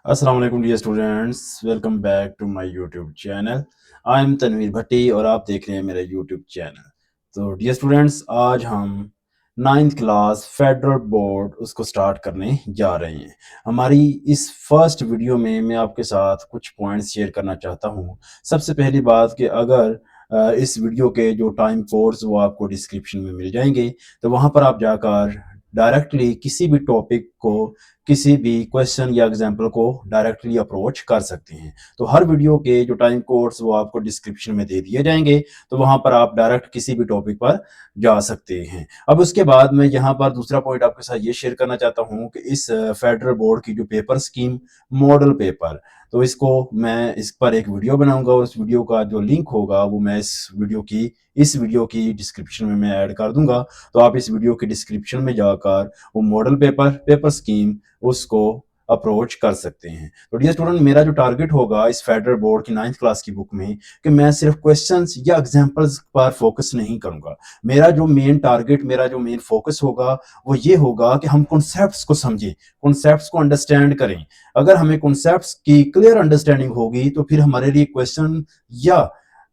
अस्सलाम वालेकुम dear students, welcome back to my YouTube channel. I am Tanveer Bhatti और आप देख रहे हैं मेरा यूट्यूब चैनल। तो डियर स्टूडेंट्स, आज हम नाइन्थ क्लास फेडरल बोर्ड उसको स्टार्ट करने जा रहे हैं। हमारी इस फर्स्ट वीडियो में मैं आपके साथ कुछ पॉइंट्स शेयर करना चाहता हूँ। सबसे पहली बात कि अगर इस वीडियो के जो टाइम कोड्स वो आपको डिस्क्रिप्शन में मिल जाएंगे, तो वहाँ पर आप जाकर डायरेक्टली किसी भी टॉपिक को, किसी भी क्वेश्चन या एग्जाम्पल को डायरेक्टली अप्रोच कर सकते हैं। तो हर वीडियो के जो टाइम कोड्स वो आपको डिस्क्रिप्शन में दे दिए जाएंगे, तो वहां पर आप डायरेक्ट किसी भी टॉपिक पर जा सकते हैं। अब उसके बाद मैं यहाँ पर दूसरा पॉइंट आपके साथ ये शेयर करना चाहता हूँ कि इस फेडरल बोर्ड की जो पेपर स्कीम मॉडल पेपर, तो इसको मैं इस पर एक वीडियो बनाऊंगा और उस वीडियो का जो लिंक होगा वो मैं इस वीडियो की डिस्क्रिप्शन में मैं ऐड कर दूंगा। तो आप इस वीडियो के डिस्क्रिप्शन में जाकर वो मॉडल पेपर स्कीम उसको अप्रोच कर सकते हैं। तो डियर स्टूडेंट, मेरा जो टारगेट होगा इस फेडरल बोर्ड की 9th क्लास की बुक में, कि मैं सिर्फ क्वेश्चंस या एग्जांपल्स पर फोकस नहीं करूंगा। मेरा जो मेन टारगेट, मेरा जो मेन फोकस होगा वो ये होगा कि हम कॉन्सेप्ट्स को समझें, कॉन्सेप्ट्स को अंडरस्टैंड करें। अगर हमें कॉन्सेप्ट्स की क्लियर अंडरस्टैंडिंग होगी तो फिर हमारे लिए क्वेश्चन या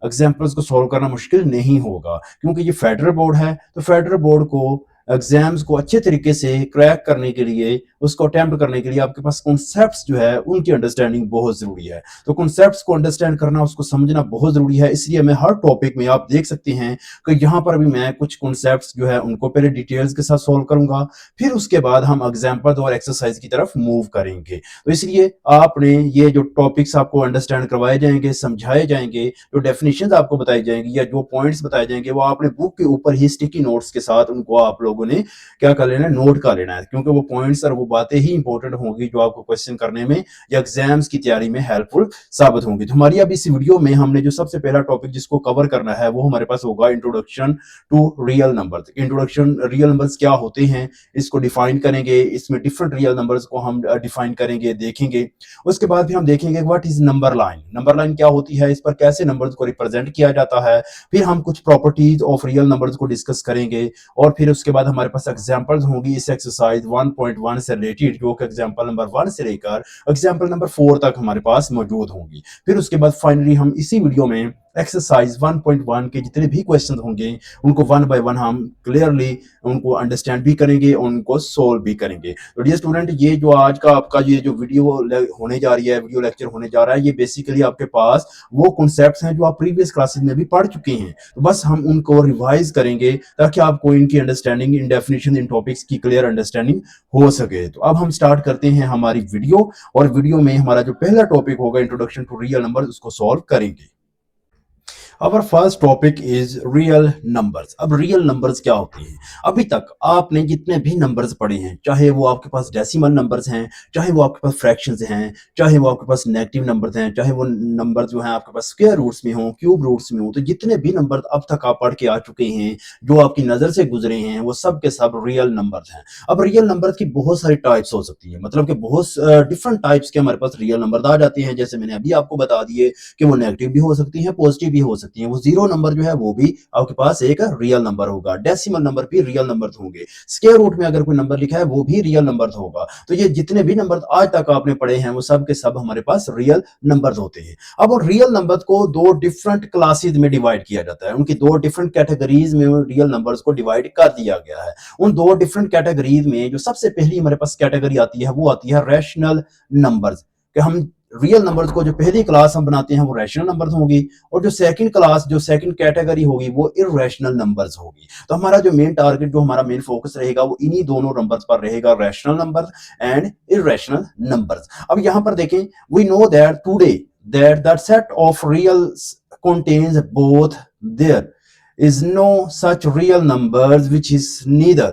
एग्जाम्पल्स को सॉल्व करना मुश्किल नहीं होगा, क्योंकि ये फेडरल बोर्ड है। तो फेडरल बोर्ड को एग्जाम्स को अच्छे तरीके से क्रैक करने के लिए, उसको अटेम्प्ट करने के लिए आपके पास कॉन्सेप्ट्स जो है उनकी अंडरस्टैंडिंग बहुत जरूरी है। तो कॉन्सेप्ट्स को अंडरस्टैंड करना, उसको समझना बहुत जरूरी है। इसलिए मैं हर टॉपिक में, आप देख सकते हैं कि यहाँ पर भी मैं कुछ कॉन्सेप्ट्स जो है उनको पहले डिटेल्स के साथ सॉल्व करूंगा, फिर उसके बाद हम एग्जाम्पल और एक्सरसाइज की तरफ मूव करेंगे। तो इसलिए आपने ये जो टॉपिक्स आपको अंडरस्टैंड करवाए जाएंगे, समझाए जाएंगे, जो डेफिनेशंस आपको बताई जाएंगी या जो पॉइंट्स बताए जाएंगे, वो आपने बुक के ऊपर ही स्टिकी नोट्स के साथ उनको आप लोगों ने क्या कर लेना है, नोट कर लेना है। क्योंकि वो पॉइंट्स और वो बातें ही इंपॉर्टेंट होंगी जो आपको क्वेश्चन करने में या एग्जाम्स की तैयारी में हेल्पफुल साबित होंगी। तो हमारी अब इस वीडियो में हमने जो सबसे पहला टॉपिक जिसको कवर करना है वो हमारे पास होगा introduction to real number. Introduction, real numbers क्या होते हैं इसको डिफाइन करेंगे, इसमें डिफरेंट रियल नंबर्स को हम डिफाइन करेंगे, देखेंगे। उसके बाद भी हम देखेंगे what is number line, number line क्या होती है, इस पर कैसे नंबर्स को रिप्रेजेंट किया जाता है। फिर हम कुछ प्रॉपर्टीज ऑफ रियल नंबर्स को डिस्कस करेंगे, और फिर उसके बाद हमारे पास एग्जांपल्स होंगी इस एक्सरसाइज 1.1 से रिलेटेड, जो कि एग्जांपल नंबर 1 से लेकर एग्जांपल नंबर 4 तक हमारे पास मौजूद होंगी। फिर उसके बाद फाइनली हम इसी वीडियो में एक्सरसाइज 1.1 के जितने भी क्वेश्चन होंगे उनको वन बाय वन हम क्लियरली उनको अंडरस्टैंड भी करेंगे और उनको सोल्व भी करेंगे। तो डियर स्टूडेंट, ये जो आज का आपका ये जो वीडियो होने जा रही है, वीडियो लेक्चर होने जा रहा है, ये बेसिकली आपके पास वो कॉन्सेप्ट्स हैं जो आप प्रीवियस क्लासेस में भी पढ़ चुके हैं। तो बस हम उनको रिवाइज करेंगे ताकि आपको इनकी अंडरस्टैंडिंग, इन डेफिनेशन, इन टॉपिक्स की क्लियर अंडरस्टैंडिंग हो सके। तो अब हम स्टार्ट करते हैं हमारी वीडियो, और वीडियो में हमारा जो पहला टॉपिक होगा इंट्रोडक्शन टू रियल नंबर, उसको सॉल्व करेंगे। Our first topic is real numbers. अब रियल नंबर्स क्या होते हैं? अभी तक आपने जितने भी नंबर्स पढ़े हैं, चाहे वो आपके पास डेसिमल नंबर्स हैं, चाहे वो आपके पास फ्रैक्शंस हैं, चाहे वो आपके पास नेगेटिव नंबर्स हैं, चाहे वो नंबर जो हैं आपके पास स्क्वायर रूट्स में हो, क्यूब रूट्स में हो, तो जितने भी नंबर अब तक आप पढ़ के आ चुके हैं, जो आपकी नजर से गुजरे हैं, वो सब के सब रियल नंबर्स हैं। अब रियल नंबर की बहुत सारी टाइप्स हो सकती है, मतलब कि बहुत डिफरेंट टाइप्स के हमारे पास रियल नंबर आ जाते हैं। जैसे मैंने अभी आपको बता दिए कि वो नेगेटिव भी हो सकती है, पॉजिटिव भी हो सकती है। वो जीरो नंबर जो है वो भी आपके पास एक रियल नंबर होगा, डेसिमल नंबर भी रियल नंबर होंगे, स्क्वायर रूट में अगर कोई नंबर लिखा है वो भी रियल नंबर होगा। तो ये जितने भी नंबर आज तक आपने पढ़े हैं वो सब के सब हमारे पास रियल नंबर होते हैं। अब रियल नंबर को दो डिफरेंट क्लासेज में डिवाइड किया जाता है, उनकी दो डिफरेंट कैटेगरीज में रियल नंबर्स को डिवाइड कर दिया गया है। उन दो डिफरेंट कैटेगरीज में जो सबसे पहली हमारे पास कैटेगरी आती है वो आती है रैशनल नंबर्स। कि हम रियल नंबर्स को जो पहली क्लास हम बनाते हैं वो रैशनल नंबर्स होगी, और जो सेकंड क्लास, जो सेकंड कैटेगरी होगी वो इररेशनल नंबर्स होगी। तो हमारा जो मेन टारगेट, जो हमारा मेन फोकस रहेगा वो इन्हीं दोनों नंबर्स पर रहेगा, rational numbers and irrational numbers. अब यहां पर देखें, we know that today that that set of real contains both, there is no such real numbers which is neither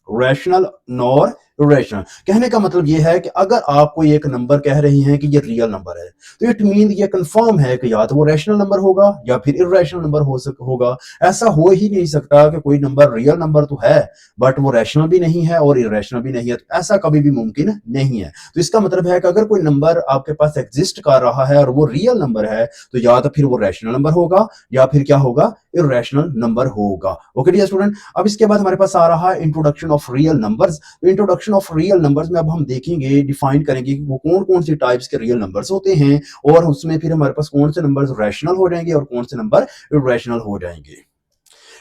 rational nor irrational. कहने का मतलब यह है कि अगर आप कोई एक नंबर कह रही हैं कि ये रियल नंबर है, तो इट मीन ये कंफर्म है कि या तो वो रैशनल नंबर होगा या फिर इरेशनल नंबर होगा। ऐसा हो ही नहीं सकता कि कोई नंबर रियल नंबर तो है बट वो रैशनल भी नहीं है और इरेशनल भी नहीं है। तो ऐसा कभी भी मुमकिन नहीं है। तो इसका मतलब है कि अगर कोई नंबर आपके पास एग्जिस्ट कर रहा है और वो रियल नंबर है, तो या तो फिर वो रैशनल नंबर होगा या फिर क्या होगा, इरेशनल नंबर होगा। ओके डियर स्टूडेंट, अब इसके बाद हमारे पास आ रहा है इंट्रोडक्शन ऑफ रियल नंबर्स। तो इंट्रोडक्शन ऑफ रियल नंबर्स में अब हम देखेंगे, डिफाइन करेंगे कि वो कौन कौन सी टाइप्स के रियल नंबर्स होते हैं, और उसमें फिर हमारे पास कौन से नंबर्स रैशनल हो जाएंगे और कौन से नंबर इरेशनल हो जाएंगे।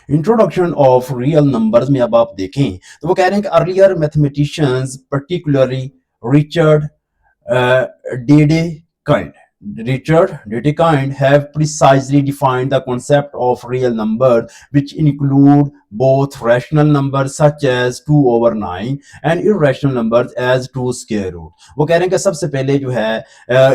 इंट्रोडक्शन ऑफ रियल नंबर्स में अब आप देखें तो वो कह रहे हैं कि earlier mathematicians particularly Richard Dedekind. Richard Dedekind have precisely defined the concept of real numbers, which include both rational numbers such as 2 over 9 and irrational numbers as 2 square root. वो कह रहे हैं कि सबसे पहले जो है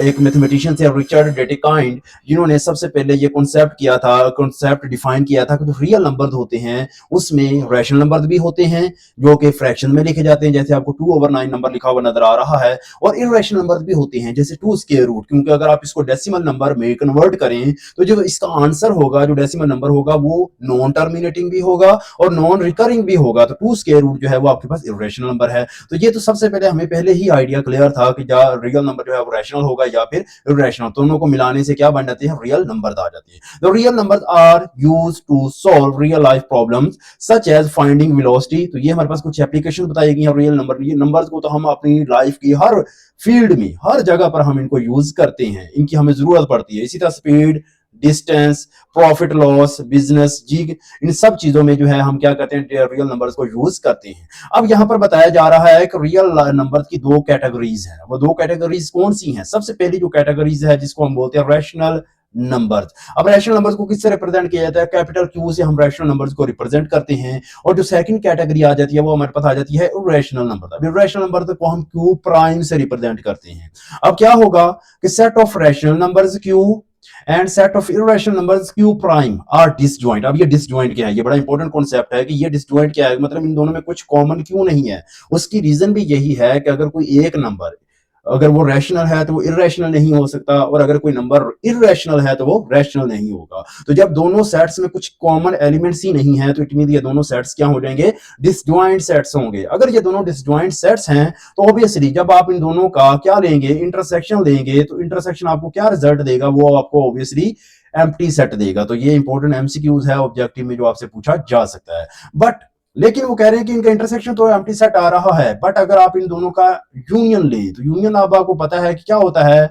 एक मैथमेटिशियन थे रिचर्ड डेडिकाइंड, जिन्होंने सबसे पहले ये कॉन्सेप्ट डिफाइन किया था कि जो रियल नंबर होते हैं उसमें रैशनल नंबर भी होते हैं जो कि फ्रैक्शन में लिखे जाते हैं, जैसे आपको 2 over 9 नंबर लिखा हुआ नजर आ रहा है, और इरेशनल नंबर भी होते हैं जैसे 2 स्क्वायर रूट, क्योंकि अगर आप इसको डेसिमल नंबर में कन्वर्ट करें तो जो इसका आंसर होगा, जो डेसिमल नंबर होगा, वो नॉन टर्मिनेटिंग भी होगा और नॉन रिकरिंग भी होगा। तो 2 स्क्वायर रूट जो है वो आपके पास इरेशनल नंबर है। तो ये तो सबसे पहले हमें पहले ही आइडिया क्लियर था कि या रियल नंबर जो है वो रैशनल होगा या फिर इरेशनल, दोनों को मिलाने से क्या बन जाते हैं, रियल नंबर आ जाते हैं। The real numbers are used to solve real life problems such as finding velocity. तो ये हमारे पास कुछ एप्लीकेशन बताई गई हैं रियल नंबर। ये नंबर्स को तो हम अपनी लाइफ की हर फील्ड में, हर जगह पर हम इनको यूज करते हैं, इनकी हमें जरूरत पड़ती है। इसी तरह speed, distance, profit loss, business, जी, इन सब चीजों में जो है हम क्या करते हैं, रियल नंबर्स को यूज करते हैं। अब यहां पर बताया जा रहा है कि रियल नंबर की दो कैटेगरीज हैं। वो दो कैटेगरीज कौन सी हैं? सबसे पहली जो कैटेगरीज है जिसको हम बोलते हैं रैशनल नंबर्स। अब रैशनल नंबर्स को किससे रिप्रेजेंट किया जाता है? कैपिटल क्यू से हम रैशनल नंबर्स को रिप्रेजेंट करते हैं। और जो सेकंड कैटेगरी आ जाती है वो हमारे पास आ जाती है इरेशनल नंबर। अब इरेशनल नंबर को हम क्यू प्राइम से रिप्रेजेंट करते हैं। अब क्या होगा कि set of rational numbers Q and set of irrational numbers Q prime are disjoint. अब ये डिसजॉइंट क्या है? ये बड़ा इंपॉर्टेंट कॉन्सेप्ट है कि ये डिसजॉइंट क्या है, मतलब इन दोनों में कुछ कॉमन क्यों नहीं है। उसकी रीजन भी यही है कि अगर कोई एक नंबर, अगर वो रैशनल है तो वो इरेशनल नहीं हो सकता, और अगर कोई नंबर इरेशनल है तो वो रैशनल नहीं होगा। तो जब दोनों सेट्स में कुछ कॉमन एलिमेंट्स ही नहीं है तो इट मीन ये दोनों सेट्स क्या हो जाएंगे? डिसजॉइंट सेट्स होंगे। अगर ये दोनों डिसजॉइंट सेट्स हैं तो ऑब्वियसली जब आप इन दोनों का क्या लेंगे, इंटरसेक्शन लेंगे, तो इंटरसेक्शन आपको क्या रिजल्ट देगा? वो आपको ऑब्वियसली एम्प्टी सेट देगा। तो ये इंपॉर्टेंट एमसीक्यूज है ऑब्जेक्टिव में जो आपसे पूछा जा सकता है। बट लेकिन वो कह रहे हैं कि इनका इंटरसेक्शन तो एम्प्टी सेट आ रहा है, बट अगर आप इन दोनों का यूनियन ले तो यूनियन अब आपको पता है कि क्या होता है,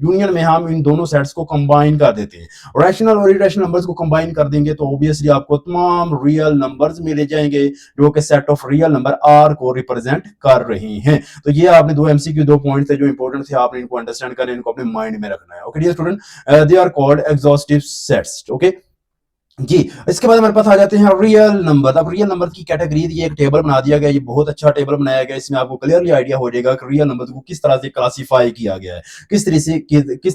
यूनियन में हम इन दोनों सेट्स को कंबाइन कर देते हैं। रैशनल और इरेशनल नंबर्स को कंबाइन कर देंगे तो ऑब्वियसली आपको तमाम रियल नंबर्स मिले जाएंगे जो कि set of real number R को रिप्रेजेंट कर रहे हैं। तो ये आपने दो एमसीक्यू, दो पॉइंट थे जो इंपॉर्टेंट थे, आपने इनको अंडरस्टैंड करना, इनको अपने माइंड में रखना है। Okay dear student, they are called exhaustive sets. Okay जी, इसके बाद हमारे पास आ जाते हैं रियल नंबर। अब रियल नंबर की कैटेगरी, ये एक टेबल बना दिया गया, ये बहुत अच्छा टेबल बनाया गया। इसमें आपको क्लियरली आइडिया हो जाएगा कि रियल नंबर को किस तरह से क्लासिफाई किया गया है, किस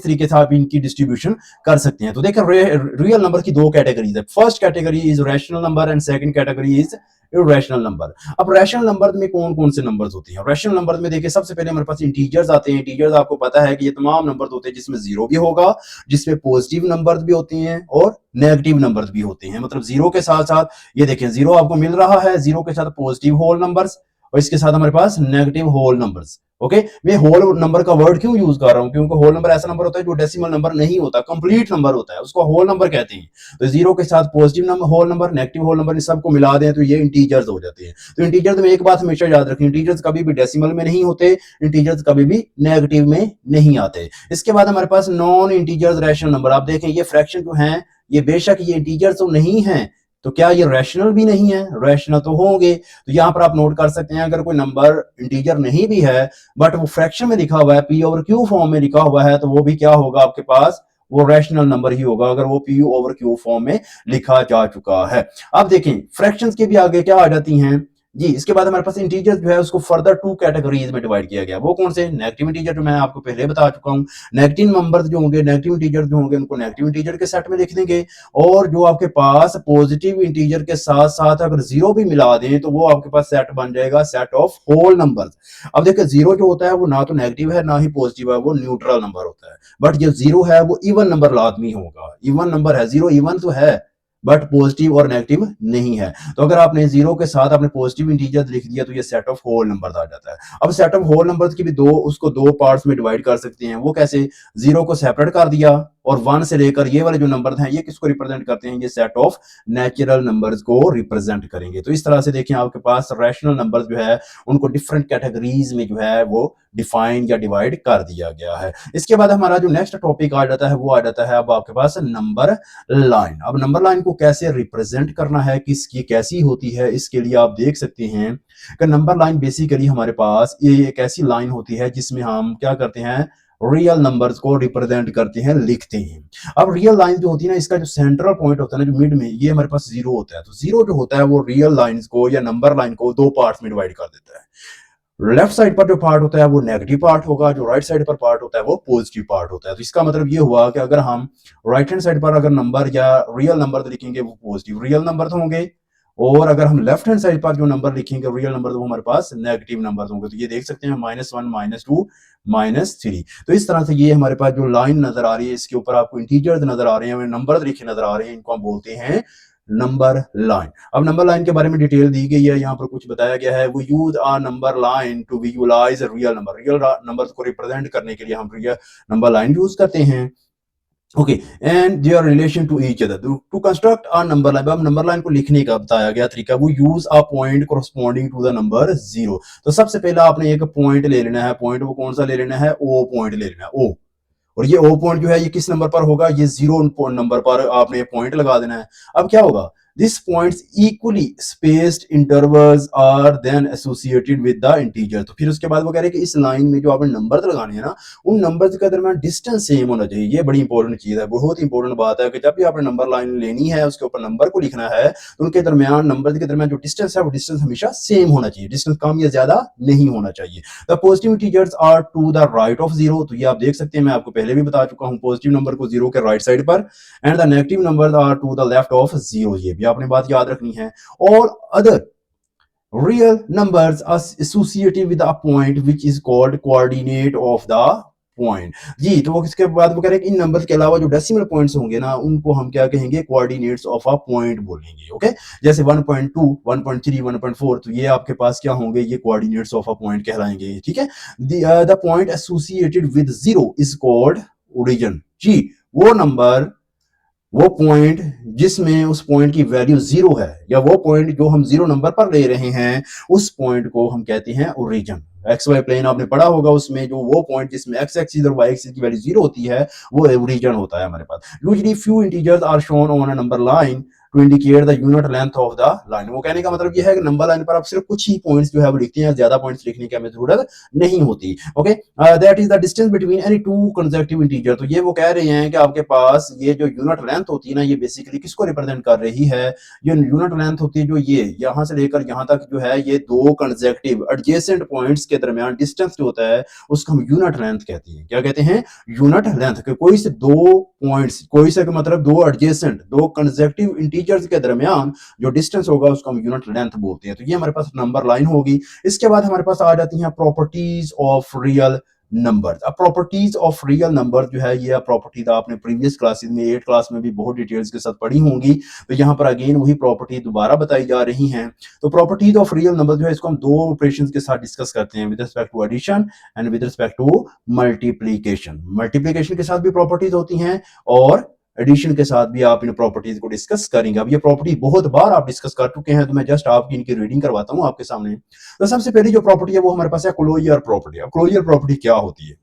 तरीके से आप इनकी डिस्ट्रीब्यूशन कर सकते हैं। तो देखिए रियल नंबर की दो कैटेगरीज है। First category is rational number and second category is irrational number. अब रैशनल नंबर में कौन कौन से नंबर्स होते हैं? रैशनल नंबर में देखिए सबसे पहले हमारे पास इंटीजर्स आते हैं। इंटीजर्स आपको पता है कि ये तमाम नंबर्स होते हैं जिसमें जीरो भी होगा, जिसमें पॉजिटिव नंबर्स भी होते हैं और नेगेटिव नंबर्स भी होते हैं। मतलब जीरो के साथ साथ ये देखें, जीरो आपको मिल रहा है, जीरो के साथ पॉजिटिव होल नंबर्स और इसके साथ हमारे पास नेगेटिव होल नंबर्स। ओके, मैं होल नंबर का वर्ड क्यों यूज कर रहा हूं? क्योंकि होल नंबर ऐसा नंबर होता है जो डेसिमल नंबर नहीं होता, कंप्लीट नंबर होता है, उसको होल नंबर कहते हैं। तो जीरो के साथ positive number, whole number, negative whole number, इन सबको मिला दें तो ये इंटीजर्स हो जाते हैं। तो इंटीजर्स में एक बात हमेशा याद रखें, इंटीजर्स कभी भी डेसिमल में नहीं होते, इंटीजर्स कभी भी नेगेटिव में नहीं आते। इसके बाद हमारे पास नॉन इंटीजर्स रैशनल नंबर। आप देखें ये फ्रैक्शन जो है, ये बेशक ये इंटीजर्स तो नहीं है, तो क्या ये रैशनल भी नहीं है? रैशनल तो होंगे। तो यहां पर आप नोट कर सकते हैं, अगर कोई नंबर इंटीजर नहीं भी है बट वो फ्रैक्शन में लिखा हुआ है, पी ओवर क्यू फॉर्म में लिखा हुआ है, तो वो भी क्या होगा आपके पास? वो रैशनल नंबर ही होगा अगर वो पी ओवर क्यू फॉर्म में लिखा जा चुका है। अब देखें फ्रैक्शंस के भी आगे क्या आ जाती हैं जी। इसके बाद हमारे पास इंटीजर जो है उसको फर्दर टू कैटेगरीज में डिवाइड किया गया। वो कौन से? नेगेटिव इंटीजर, जो मैं आपको पहले बता चुका हूं। नेगेटिव नंबर जो होंगे, नेगेटिव इंटीजर जो होंगे, उनको नेगेटिव इंटीजर के सेट में लिख देंगे। और जो आपके पास पॉजिटिव इंटीजर के साथ साथ अगर जीरो भी मिला दें तो वो आपके पास सेट बन जाएगा, सेट ऑफ होल नंबर। अब देखिए जीरो जो होता है वो ना तो नेगेटिव है ना ही पॉजिटिव है, वो न्यूट्रल नंबर होता है। बट जो जीरो है वो इवन नंबर लाजमी होगा, इवन नंबर है, जीरो इवन तो है बट पॉजिटिव और नेगेटिव नहीं है। तो अगर आपने जीरो के साथ आपने पॉजिटिव इंटीजर लिख दिया तो ये सेट ऑफ होल नंबर आ जाता है। अब सेट ऑफ होल नंबर्स की भी उसको दो पार्ट्स में डिवाइड कर सकते हैं। वो कैसे? जीरो को सेपरेट कर दिया और 1 से लेकर ये वाले जो नंबर हैं ये किसको रिप्रेजेंट करते हैं, ये सेट ऑफ नेचुरल नंबर्स को रिप्रेजेंट करेंगे। तो इस तरह से देखिए आपके पास रैशनल नंबर्स जो है उनको डिफरेंट कैटेगरीज में जो है वो डिफाइन या डिवाइड कर दिया गया है। इसके बाद हमारा जो नेक्स्ट टॉपिक आ जाता है वो आ जाता है अब आपके पास नंबर लाइन। अब नंबर लाइन को कैसे रिप्रेजेंट करना है, किसकी कैसी होती है, इसके लिए आप देख सकते हैं कि नंबर लाइन बेसिकली हमारे पास ये एक ऐसी लाइन होती है जिसमें हम क्या करते हैं, रियल नंबर्स को रिप्रेजेंट करते हैं, लिखते हैं। अब रियल लाइन जो होती है ना, इसका जो सेंट्रल पॉइंट होता है ना, जो मिड में, ये हमारे पास जीरो होता है। तो जीरो जो होता है वो रियल लाइंस को या नंबर लाइन को दो पार्ट्स में डिवाइड कर देता है। लेफ्ट साइड पर जो पार्ट होता है वो नेगेटिव पार्ट होगा, जो राइट साइड पर पार्ट होता है वो पॉजिटिव पार्ट होता है। तो इसका मतलब ये हुआ कि अगर हम राइट हैंड साइड पर अगर नंबर या रियल नंबर लिखेंगे वो पॉजिटिव रियल नंबर होंगे, और अगर हम लेफ्ट हैंड साइड पर जो नंबर लिखेंगे रियल नंबर, तो हमारे पास नेगेटिव नंबर होंगे। तो ये देख सकते हैं -1 -2 -3। तो इस तरह से ये हमारे पास जो लाइन नजर आ रही है इसके ऊपर आपको इंटीजर्स नजर आ रहे हैं, नंबर लिखे नजर आ रहे हैं, इनको हम बोलते हैं नंबर लाइन। अब नंबर लाइन के बारे में डिटेल दी गई है, यहाँ पर कुछ बताया गया है। वो use a number line to visualize real number, real number को रिप्रेजेंट करने के लिए हम रियल नंबर लाइन यूज करते हैं। Okay, and their relation to each other to construct a number line. अब नंबर लाइन को लिखने का बताया गया तरीका, वो use a point corresponding to the number 0। तो सबसे पहले आपने एक पॉइंट ले लेना है, पॉइंट वो कौन सा ले लेना है, ओ पॉइंट ले लेना है, ओ। और ये ओ पॉइंट जो है ये किस नंबर पर होगा, ये 0 नंबर पर आपने पॉइंट लगा देना है। अब क्या होगा, this points equally spaced intervals are then associated with the integer. तो फिर उसके बाद वो कह रहे हैं कि इस लाइन में जो आपने नंबर लगाने हैं ना, उन नंबर्स के दरमियान डिस्टेंस सेम होना चाहिए। ये बड़ी इंपॉर्टेंट चीज है, बहुत इंपॉर्टेंट बात है कि जब भी आपने नंबर लाइन लेनी है उसके ऊपर नंबर को लिखना है तो उनके दरमियान, नंबर के दरमियान जो डिस्टेंस है वो डिस्टेंस हमेशा सेम होना चाहिए, डिस्टेंस कम या ज्यादा नहीं होना चाहिए। The positive integers are to the right of 0। तो ये आप देख सकते हैं, मैं आपको पहले भी बता चुका हूं, पॉजिटिव नंबर को 0 के राइट साइड पर, and the negative number are to the left of 0। ये भी आपने बात याद रखनी है। और other real numbers are associated with a point which is called coordinate of the point. जी, तो वो किसके बाद वो कह रहे हैं कि इन नंबर्स के अलावा जो डेसिमल पॉइंट्स होंगे ना उनको हम क्या कहेंगे, कोऑर्डिनेट्स ऑफ अ पॉइंट बोलेंगे। ओके, जैसे 1.2 1.3 1.4, तो ये आपके पास क्या होंगे, ये कोऑर्डिनेट्स ऑफ अ पॉइंट कहलाएंगे। ठीक है, the point associated with 0 is called origin. जी, वो नंबर, वो पॉइंट जिसमें उस पॉइंट की वैल्यू 0 है, या वो पॉइंट जो हम 0 नंबर पर ले रहे हैं, उस पॉइंट को हम कहते हैं ओरिजिन। एक्स वाई प्लेन आपने पढ़ा होगा, उसमें जो वो पॉइंट जिसमें एक्स एक्सिस और वाई एक्सिस की वैल्यू 0 होती है वो ओरिजिन होता है हमारे पास। Usually few integers are shown on a number line to indicate the unit length of the line. वो कहने का मतलब ये है कि नंबर लाइन पर आप सिर्फ कुछ ही पॉइंट्स जो है वो लिखते हैं, ज्यादा पॉइंट्स लिखने की हमें जरूरत नहीं होती। Okay, that is the distance between any to consecutive integer. तो ये वो कह रहे हैं कि आपके पास ये जो यूनिट लेंथ होती है ना, ये बेसिकली किसको रिप्रेजेंट कर रही है, ये यूनिट लेंथ होती है जो ये यहां से लेकर यहां तक जो है, ये दो कंसेक्यूटिव एडजेसेंट पॉइंट्स के दरमियान डिस्टेंस जो होता है उसको हम यूनिट लेंथ कहते हैं। क्या कहते हैं, यूनिट लेंथ। कोई से दो पॉइंट्स, कोई से मतलब दो एडजेसेंट, दो कंसेक्यूटिव इंटीजर्स के दरमियान जो डिस्टेंस होगा उसको हम यूनिट लेंथ बोलते हैं। तो ये हमारे पास नंबर लाइन होगी। इसके बाद हमारे पास आ जाती हैं प्रॉपर्टीज ऑफ रियल नंबर्स। अब प्रॉपर्टीज ऑफ रियल नंबर जो है, ये प्रॉपर्टी आपने प्रीवियस क्लासेस में 8 क्लास में भी बहुत डिटेल्स के साथ पढ़ी होंगी, तो यहाँ पर अगेन वही प्रॉपर्टी दोबारा बताई जा रही हैं। तो प्रॉपर्टीज ऑफ रियल नंबर जो है इसको हम दो ऑपरेशंस के साथ डिस्कस करते हैं, with respect to addition and with respect to multiplication. Multiplication के साथ भी प्रॉपर्टीज होती हैं और एडिशन के साथ भी आप इन प्रॉपर्टीज को डिस्कस करेंगे। अब ये प्रॉपर्टी बहुत बार आप डिस्कस कर चुके हैं, तो मैं जस्ट आपकी इनकी रीडिंग करवाता हूं आपके सामने। तो सबसे पहली जो प्रॉपर्टी है वो हमारे पास है क्लोजर प्रॉपर्टी। अब क्लोजर प्रॉपर्टी क्या होती है,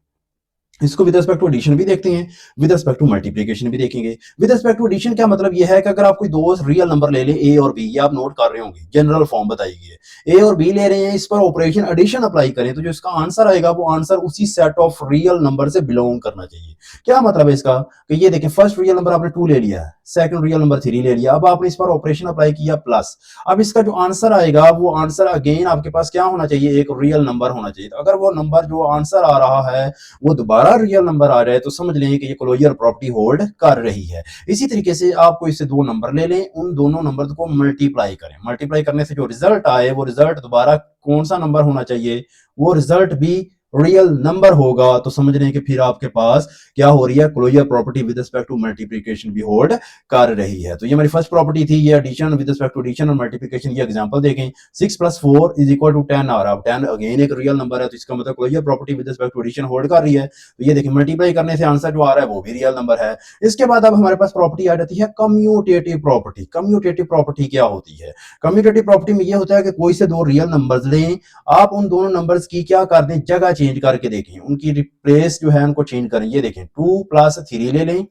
इसको विद रिस्पेक्ट टू एडिशन भी देखते हैं, विद रिस्पेक्ट टू मल्टीप्लिकेशन भी देखेंगे। विद रिस्पेक्ट टू एडिशन क्या मतलब यह है कि अगर आप कोई दो रियल नंबर ले लें, ए और बी, ये आप नोट कर रहे होंगे, जनरल फॉर्म बताई गई है, ए और बी ले रहे हैं, इस पर ऑपरेशन एडिशन अप्लाई करें, तो जो इसका आंसर आएगा वो आंसर उसी सेट ऑफ रियल नंबर से बिलोंग करना चाहिए। क्या मतलब है इसका, कि ये देखें, फर्स्ट रियल नंबर आपने 2 ले लिया है, सेकंड रियल नंबर 3 ले लिया, अब आपने इस पर ऑपरेशन अप्लाई किया प्लस, अब इसका जो आंसर आएगा वो आंसर अगेन आपके पास क्या होना चाहिए, एक रियल नंबर होना चाहिए। तो अगर वो नंबर जो आंसर आ रहा है वो दोबारा रियल नंबर आ रहा है, तो समझ लें कि ये क्लोजर प्रॉपर्टी होल्ड कर रही है। इसी तरीके से आपको इससे दो नंबर ले लें, उन दोनों नंबर को मल्टीप्लाई करें, मल्टीप्लाई करने से जो रिजल्ट आए वो रिजल्ट दोबारा कौन सा नंबर होना चाहिए, वो रिजल्ट भी रियल नंबर होगा तो समझ लें कि फिर आपके पास क्या हो रही है, closure property with respect to multiplication भी होल्ड कर रही है। तो ये हमारी फर्स्ट प्रॉपर्टी थी, ये addition with respect to addition और मल्टीप्लिकेशन। ये एग्जांपल देखें, 6 + 4 = 10 आ रहा है। 10 अगेन एक रियल नंबर है, तो इसका मतलब closure property with respect to addition hold कर रही है। तो ये देखिए मल्टीप्लाई करने से आंसर जो आ रहा है वो भी रियल नंबर है। इसके बाद अब हमारे पास प्रॉपर्टी आ जाती है कम्यूटेटिव प्रॉपर्टी। कम्यूटेटिव प्रॉपर्टी क्या होती है? कम्यूटेटिव प्रॉपर्टी में ये होता है कि कोई से दो रियल नंबर्स लें, आप उन दोनों नंबर्स की क्या कर दें, जगह चेंज करके देखें, उनकी रिप्लेस जो है उनको चेंज करें। ये देखें 2 + 3 ले लें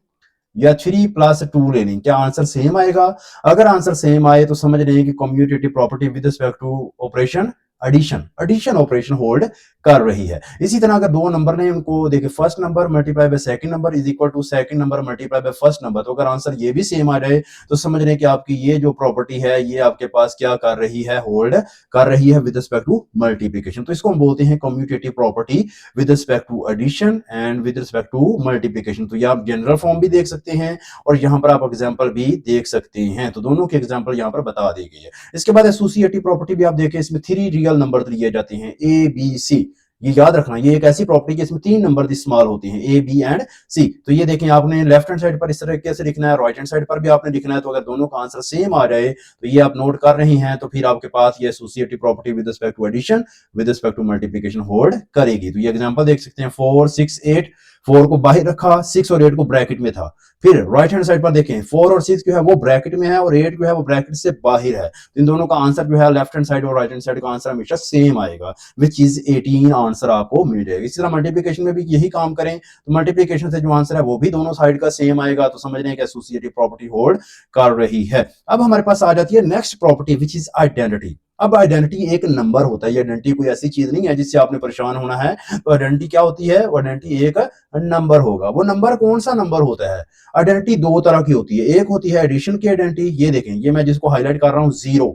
या 3 + 2 ले लें, क्या आंसर सेम आएगा? अगर आंसर सेम आए तो समझ लें कि commutative property with respect to operation addition addition operation hold कर रही है। इसी तरह अगर दो नंबर ने, उनको देखिए first number multiply by second number is equal to second number multiply by first number, तो अगर आंसर ये भी सेम आ जाए तो समझ लें कि आपकी ये जो प्रॉपर्टी है ये आपके पास क्या कर रही है, होल्ड कर रही है विद रिस्पेक्ट टू मल्टीप्लिकेशन। तो इसको हम बोलते हैं commutative property with respect to addition and with respect to multiplication. तो ये आप जनरल फॉर्म भी देख सकते हैं और यहाँ पर आप एग्जाम्पल भी देख सकते हैं। तो दोनों के एग्जाम्पल यहाँ पर बता दी गई है। इसके बाद एसोसिएटिव प्रॉपर्टी भी आप देखें, इसमें 3 रियल नंबर लिए जाते हैं, ए बी सी। ये याद रखना, ये एक ऐसी प्रॉपर्टी है इसमें 3 नंबर इस्तेमाल होते हैं, ए बी एंड सी। तो ये देखें आपने लेफ्ट हैंड साइड पर इस तरीके से लिखना है, राइट हैंड साइड पर भी आपने लिखना है। तो अगर दोनों का आंसर सेम आ जाए तो ये आप नोट कर रहे हैं, तो फिर आपके पास ये associative property with respect to addition with respect to multiplication hold करेगी। तो ये एग्जांपल देख सकते हैं, 4 6 8, 4 को बाहर रखा, 6 और 8 को ब्रैकेट में था। फिर राइट हैंड साइड पर देखें 4 और 6 जो है वो ब्रैकेट में है और 8 जो है वो ब्रैकेट से बाहर है। तो इन दोनों का आंसर जो है लेफ्ट हैंड साइड और राइट हैंड साइड का आंसर हमेशा सेम आएगा, विच इज 18 आंसर आपको मिल जाएगा। इसी तरह मल्टीप्लिकेशन में भी यही काम करें, तो मल्टीप्लिकेशन से जो आंसर है वो भी दोनों साइड का सेम आएगा। तो समझ लें कि एसोसिएटिव प्रॉपर्टी होल्ड कर रही है। अब हमारे पास आ जाती है next property which is identity. अब आइडेंटिटी एक नंबर होता है, ये आइडेंटिटी कोई ऐसी चीज नहीं है जिससे आपने परेशान होना है। तो आइडेंटिटी क्या होती है? आइडेंटिटी एक नंबर होगा। वो नंबर कौन सा नंबर होता है? आइडेंटिटी दो तरह की होती है, एक होती है एडिशन की आइडेंटिटी। ये देखें, ये मैं जिसको हाईलाइट कर रहा हूं, 0।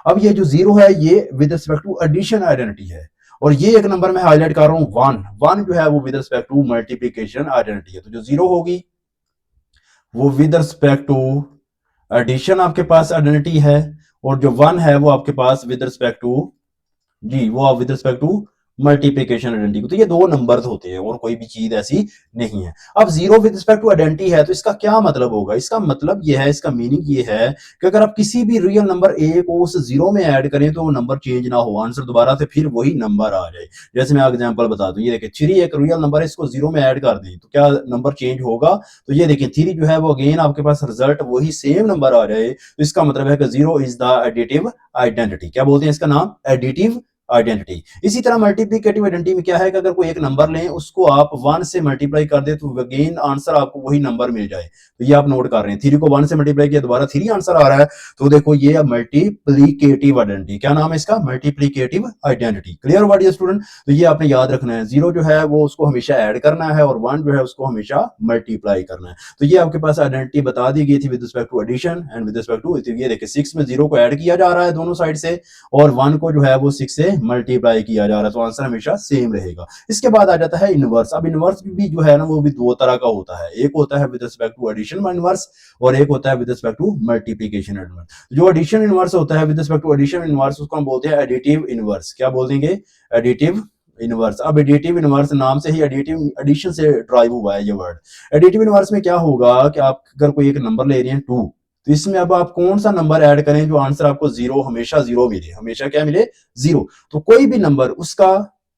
अब ये जो 0 है ये with respect to addition identity है, और ये एक नंबर मैं हाईलाइट कर रहा हूं 1। 1 जो है वो with respect to multiplication identity है। तो जो 0 होगी वो विद रिस्पेक्ट टू एडिशन आपके पास आइडेंटिटी है, और जो 1 है वो आपके पास विद रिस्पेक्ट टू, जी वो आप with respect to multiplication identity. तो ये दो नंबर्स होते हैं और कोई भी चीज ऐसी नहीं है। अब 0 विद रिस्पेक्ट टू आइडेंटिटी है, तो इसका क्या मतलब होगा? इसका मतलब ये है, इसका मीनिंग ये है कि अगर आप किसी भी रियल नंबर ए को उस 0 में ऐड करें तो वो नंबर चेंज ना हो, आंसर दोबारा से फिर वही नंबर आ जाए। जैसे मैं एग्जांपल बता दूं, ये देखिए 3 एक रियल नंबर है, इसको 0 में ऐड कर दें तो क्या नंबर चेंज होगा? तो ये देखिए 3 जो है वो अगेन आपके पास रिजल्ट वही सेम नंबर आ जाए, तो इसका मतलब है कि 0 इज द एडिटिव आइडेंटिटी। क्या बोलते हैं इसका नाम? Additive identity. इसी तरह मल्टीप्लिकेटिव आइडेंटिटी में क्या है कि अगर कोई एक नंबर लें, उसको आप 1 से मल्टीप्लाई कर दे तो अगेन आंसर आपको वही नंबर मिल जाए। तो ये आप नोट कर रहे हैं, 3 को 1 से मल्टीप्लाई किया दोबारा 3 आंसर आ रहा है। तो देखो ये मल्टीप्लिकेटिव आइडेंटिटी, क्या नाम है इसका? Multiplicative identity. Clear word student? तो ये आपने याद रखना है, 0 जो है वो उसको हमेशा ऐड करना है और 1 जो है उसको हमेशा मल्टीप्लाई करना है। तो ये आपके पास आइडेंटिटी बता दी गई थी with respect to addition and with respect to, ये देखिए 6 में 0 को ऐड किया जा रहा है दोनों साइड से, और 1 को जो है वो 6 से मल्टीप्लाई किया जा रहा है, तो आंसर हमेशा सेम रहेगा। इसके बाद आ जाता है इनवर्स। अब इनवर्स भी जो है ना वो भी दो तरह का होता है, एक होता है with respect to addition inverse और एक होता है with respect to multiplication inverse. जो एडिशन इनवर्स होता है with respect to addition inverse, उसको हम बोलते हैं एडिटिव इनवर्स। क्या बोल देंगे? Additive inverse. अब एडिटिव इनवर्स नाम से ही एडिटिव एडिशन से ड्राइव हुआ है ये वर्ड। एडिटिव इनवर्स में क्या होगा कि आप अगर कोई एक नंबर ले रहे हैं 2, तो इसमें अब आप कौन सा नंबर ऐड करें जो आंसर आपको 0 हमेशा 0 मिले, हमेशा क्या मिले? 0। तो कोई भी नंबर उसका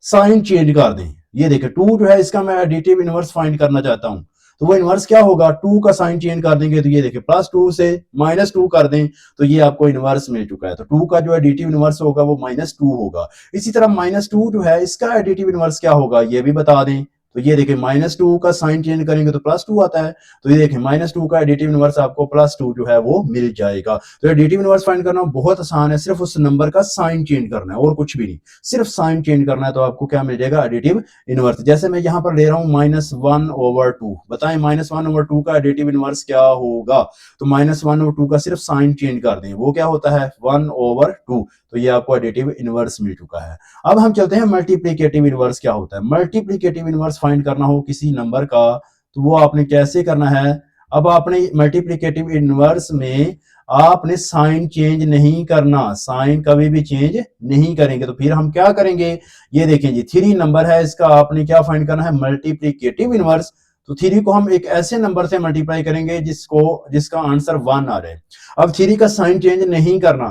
साइन चेंज कर दें। ये देखिए 2 जो है इसका मैं एडिटिव इनवर्स फाइंड करना चाहता हूं, तो वो इनवर्स क्या होगा? 2 का साइन चेंज कर देंगे, तो ये देखिए +2 से -2 कर दें तो ये आपको इनवर्स मिल चुका है। तो 2 का जो एडिटिव इनवर्स होगा वो -2 होगा। इसी तरह -2 जो है इसका एडिटिव इनवर्स क्या होगा ये भी बता दें। तो ये देखिए -2 का साइन चेंज करेंगे तो +2 आता है, तो ये देखिए -2 का एडिटिव इनवर्स आपको +2 जो है वो मिल जाएगा। तो एडिटिव इनवर्स फाइंड करना बहुत आसान है, सिर्फ उस नंबर का साइन चेंज करना है और कुछ भी नहीं, सिर्फ साइन चेंज करना है तो आपको क्या मिल जाएगा? Additive inverse. जैसे मैं यहाँ पर ले रहा हूँ -1/2, बताएं -1/2 का एडिटिव इनवर्स क्या होगा? तो -1/2 का सिर्फ साइन चेंज कर दें, वो क्या होता है? 1/2। तो ये आपको एडिटिव इनवर्स मिल चुका है। अब हम चलते हैं मल्टीप्लिकेटिव इनवर्स क्या होता है। मल्टीप्लिकेटिव इनवर्स फाइंड करना हो किसी नंबर का तो वो आपने कैसे करना है? अब आपने मल्टीप्लिकेटिव इनवर्स में आपने साइन चेंज नहीं करना, साइन कभी भी चेंज नहीं करेंगे। तो फिर हम क्या करेंगे, ये देखें जी 3 नंबर है, इसका आपने क्या फाइंड करना है, मल्टीप्लीकेटिव इनवर्स। तो 3 को हम एक ऐसे नंबर से मल्टीप्लाई करेंगे जिसका आंसर 1 आ रहा है। अब 3 का साइन चेंज नहीं करना,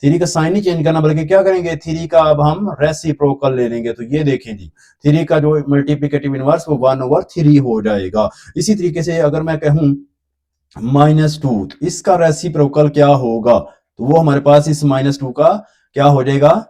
3 का साइन नहीं चेंज करना, बल्कि क्या करेंगे, 3 का अब हम रेसिप्रोकल ले लेंगे। तो ये देखें जी 3 का जो मल्टीप्लीकेटिव इनवर्स वो 1/3 हो जाएगा। इसी तरीके से अगर मैं कहूं -2, तो इसका रेसिप्रोकल क्या होगा, तो वो हमारे पास इस -2 का क्या हो जाएगा,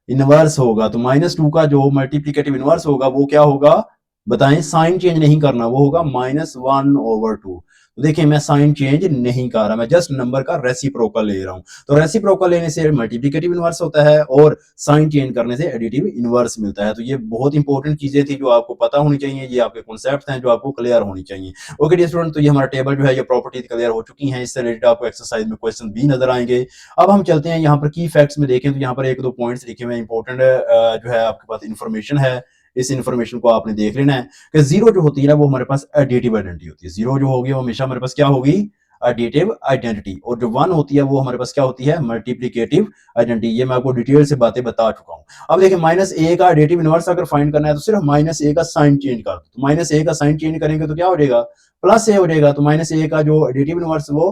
इनवर्स होगा। तो -2 का जो मल्टीप्लीकेटिव इनवर्स होगा वो क्या होगा, बताएं, साइन चेंज नहीं करना, वो होगा -1/2। तो देखिए मैं साइन चेंज नहीं कर रहा, मैं जस्ट नंबर का रेसिप्रोकल ले रहा हूं। तो रेसिप्रोकल लेने से मल्टीप्लीकेटिव इनवर्स होता है और साइन चेंज करने से एडिटिव इनवर्स मिलता है। तो ये बहुत इंपॉर्टेंट चीजें थी जो आपको पता होनी चाहिए, ये आपके कॉन्सेप्ट हैं जो आपको क्लियर होनी चाहिए। ओके डियर स्टूडेंट, तो ये हमारा टेबल जो है ये प्रॉपर्टीज क्लियर हो चुकी हैं, इससे रिलेटेड आपको एक्सरसाइज में क्वेश्चन भी नजर आएंगे। अब हम चलते हैं यहाँ पर की फैक्ट्स में देखें, तो यहाँ पर 1-2 पॉइंट्स लिखे हुए इंपॉर्टेंट जो है आपके पास इंफॉर्मेशन है, इस इंफॉर्मेशन को आपने देख लेना है कि जीरो जो होती है ना वो हमारे पास एडिटिव आइडेंटिटी होती है। जीरो जो होगी वो हमेशा हमारे पास क्या होगी, एडिटिव आइडेंटिटी, और जो 1 होती है वो हमारे पास क्या होती है, मल्टीप्लीकेटिव आइडेंटिटी। ये मैं आपको डिटेल से बातें बता चुका हूं। अब देखिए -a का एडिटिव इनवर्स अगर फाइंड करना है तो सिर्फ -a का साइन चेंज कर दो। तो -a का साइन चेंज करेंगे तो क्या हो जाएगा, +a हो जाएगा। तो -a का जो एडिटिव इनवर्स वो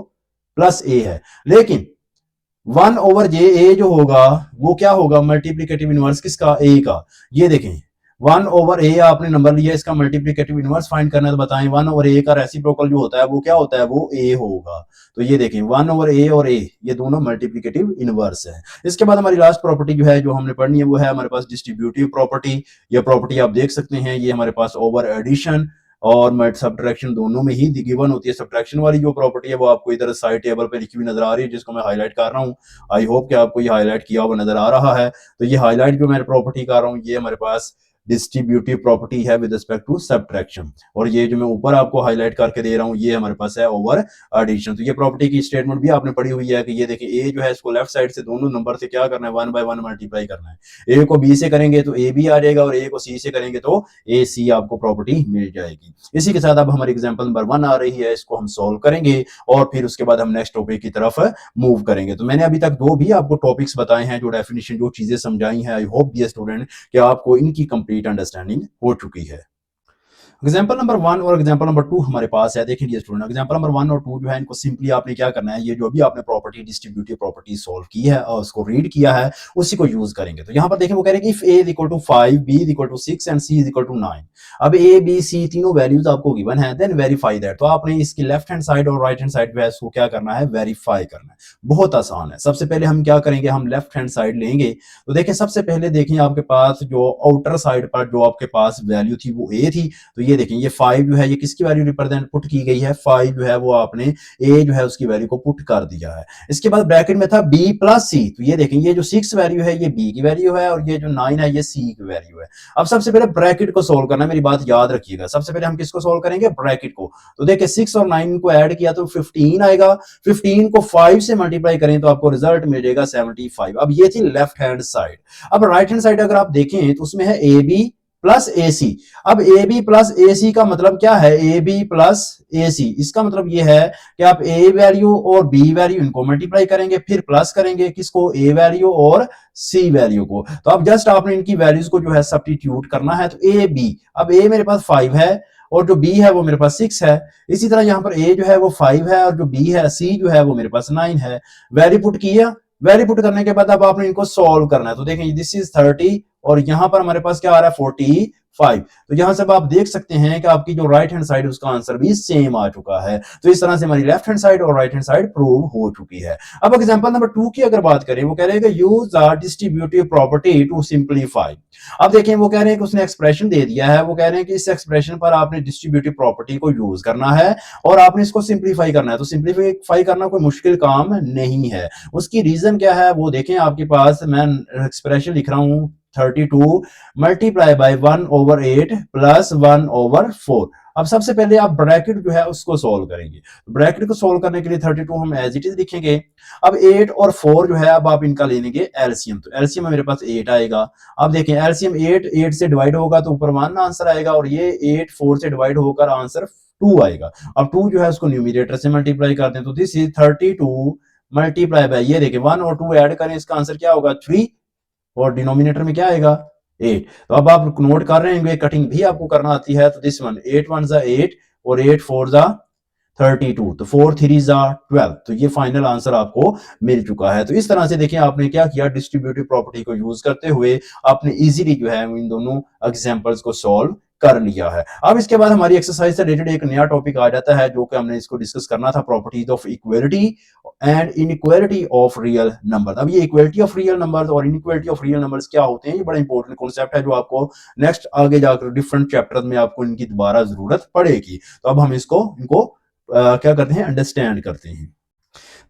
+a है, लेकिन 1/j जो होगा वो क्या होगा, मल्टीप्लीकेटिव इनवर्स किसका, a का। ये देखें 1/a आपने नंबर लिया, इसका मल्टीप्लीकेटिव इनवर्स फाइंड करना है, तो बताएं 1/a का रेसिप्रोकल जो होता है वो क्या होता है, वो a होगा। तो ये देखें 1/a और a ये दोनों मल्टीप्लीकेटिव इनवर्स है। इसके बाद हमारी लास्ट प्रॉपर्टी जो है जो हमने पढ़नी है वो है हमारे पास डिस्ट्रीब्यूटिव प्रॉपर्टी। ये प्रॉपर्टी आप देख सकते हैं, ये हमारे पास ओवर एडिशन और सब्ट्रैक्शन दोनों में ही गिवन होती है। सब्ट्रैक्शन वाली जो प्रॉपर्टी है वो आपको इधर साइड टेबल पे लिखी हुई नजर आ रही है, जिसको मैं हाईलाइट कर रहा हूँ। आई होप कि आपको ये हाईलाइट किया हुआ नजर आ रहा है। तो ये हाईलाइट जो मैं प्रॉपर्टी कर रहा हूँ ये हमारे पास डिस्ट्रीब्यूटिव प्रॉपर्टी है विद रिस्पेक्ट टू सब्ट्रैक्शन, और ये जो मैं ऊपर आपको हाईलाइट करके दे रहा हूँ ये हमारे पास है ओवर एडिशन। तो ये प्रॉपर्टी की स्टेटमेंट भी आपने पढ़ी हुई है कि ये देखिए ए जो है इसको लेफ्ट साइड से दोनों नंबर से क्या करना है, 1/1 मल्टीप्लाई करना है। ए को बी से करेंगे तो ए बी आ जाएगा, और ए को सी से करेंगे तो ए सी आपको प्रॉपर्टी मिल जाएगी। इसी के साथ अब हमारी एग्जाम्पल नंबर 1 आ रही है, इसको हम सोल्व करेंगे और फिर उसके बाद हम नेक्स्ट टॉपिक की तरफ मूव करेंगे। तो मैंने अभी तक जो भी आपको टॉपिक्स बताए हैं, जो डेफिनेशन, जो चीजें समझाई हैं, आई होप डियर स्टूडेंट कि आपको इनकी कंप्लीट अंडरस्टैंडिंग हो चुकी है। एग्जाम्पल नंबर 1 और एग्जाम्पल नंबर 2 हमारे पास है। देखिए स्टूडेंट, एग्जाम्पल नंबर 1 और 2 जो है इनको सिंपली आपने क्या करना है, ये जो भी आपने प्रॉपर्टी डिस्ट्रीब्यूटिव प्रॉपर्टी सॉल्व की है और उसको रीड किया है उसी को यूज करेंगे। तो यहाँ पर देखें वो कह रहे हैं कि if a is equal to 5, b is equal to 6 and c is equal to 9। अब a b c तीनों वैल्यूज आपको गिवन है, देन वेरीफाई दैट। तो आपने इसकी लेफ्ट हैंड साइड और राइट हैंड साइड जो है इसको क्या करना है, वेरीफाई करना है। बहुत आसान है। सबसे पहले हम क्या करेंगे, हम लेफ्ट हैंड साइड लेंगे। तो देखिए सबसे पहले देखें आपके पास जो आउटर साइड पर जो आपके पास वैल्यू थी वो a थी। तो ये देखें ये 5 जो है ये किसकी वैल्यू रिप्रेजेंट पुट की गई है, 5 जो है वो आपने a जो है उसकी वैल्यू को पुट कर दिया है। इसके बाद ब्रैकेट में था b प्लस c। तो ये देखें ये जो 6 वैल्यू है ये b की वैल्यू है और ये जो 9 है ये c की वैल्यू है। अब सबसे पहले ब्रैकेट को सोल्व करना है, मेरी बात याद रखिएगा। सबसे पहले हम किसको सोल्व करेंगे, ब्रैकेट को। तो देखिए 6 और 9 को ऐड किया तो 15 आएगा, 15 को 5 से मल्टीप्लाई करें तो आपको रिजल्ट मिल जाएगा 75। अब ये थी लेफ्ट हैंड साइड। अब राइट हैंड साइड अगर आप देखें तो उसमें है ए बी प्लस ए सी। अब ए बी प्लस ए सी का मतलब क्या है, ए बी प्लस ए सी, इसका मतलब ये है कि आप ए वैल्यू और बी वैल्यू इनको मल्टीप्लाई करेंगे, फिर प्लस करेंगे किसको, ए वैल्यू और सी वैल्यू को। तो अब जस्ट आपने इनकी वैल्यूज को जो है सब्स्टिट्यूट करना है। तो ए बी, अब ए मेरे पास 5 है और जो बी है वो मेरे पास 6 है। इसी तरह यहाँ पर ए जो है वो 5 है और जो बी है सी जो है वो मेरे पास 9 है। वैल्यू पुट किया, वैल्यू पुट करने के बाद अब आपने इनको सॉल्व करना है। तो देखें दिस इज 30 और यहां पर हमारे पास क्या आ रहा है 45। तो यहां से आप देख सकते हैं कि आपकी जो राइट हैंड साइड उसका आंसर भी सेम आ चुका है। तो इस तरह से हमारी लेफ्ट हैंड साइड और राइट हैंड साइड प्रूव हो चुकी है। अब एग्जांपल नंबर 2 की अगर बात करें, वो कह रहे हैं कि use the distributive property to simplify. अब देखें वो कह रहे हैं कि उसने एक्सप्रेशन दे दिया है, वो कह रहे हैं कि इस एक्सप्रेशन पर आपने डिस्ट्रीब्यूटिव प्रॉपर्टी को यूज करना है और आपने इसको सिंपलीफाई करना है। तो सिंपलीफाई करना कोई मुश्किल काम नहीं है। उसकी रीजन क्या है वो देखें, आपके पास मैं एक्सप्रेशन लिख रहा हूं 32 मल्टीप्लाई बाय 1/8 प्लस 1/4। अब सबसे पहले आप ब्रैकेट जो है उसको सोल्व करेंगे। ब्रैकेट को सोल्व करने के लिए 32 हम एज इट इज लिखेंगे। अब 8 और 4 जो है अब आप इनका ले लेंगे एलसीएम। तो एलसीएम में मेरे पास 8 आएगा। अब देखें एलसीएम 8 से डिवाइड होगा तो ऊपर 1 आंसर आएगा और ये 8 4 से डिवाइड होकर आंसर 2 आएगा। अब 2 जो है उसको न्यूमरेटर से मल्टीप्लाई करते हैं। तो दिस इज 32 मल्टीप्लाई बाय, ये देखिए 1 और 2 ऐड करें, इसका आंसर क्या होगा 3, और डिनोमिनेटर में क्या आएगा 8। तो अब आप नोट कर रहे हैं, कटिंग भी आपको करना आती है, तो दिस वन 8 1 जा 8 और 8 4 जा 32, तो 4 3 जा 12, तो ये फाइनल आंसर आपको मिल चुका है। तो इस तरह से देखिए आपने क्या किया, डिस्ट्रीब्यूटिव प्रॉपर्टी को यूज करते हुए आपने इजीली जो है इन दोनों एग्जांपल्स को सॉल्व कर लिया है। अब इसके बाद हमारी एक्सरसाइज से रिलेटेड एक नया टॉपिक आ जाता है, जो कि हमने इसको डिस्कस करना था, properties of equality and inequality of real number. अब ये इक्वलिटी ऑफ रियल नंबर्स और इनइक्वालिटी ऑफ रियल नंबर्स क्या होते हैं, ये बड़ा इंपॉर्टेंट कॉन्सेप्ट है, जो आपको नेक्स्ट आगे जाकर डिफरेंट चैप्टर्स में आपको इनकी दोबारा जरूरत पड़ेगी। तो अब हम इनको क्या करते हैं, अंडरस्टैंड करते हैं।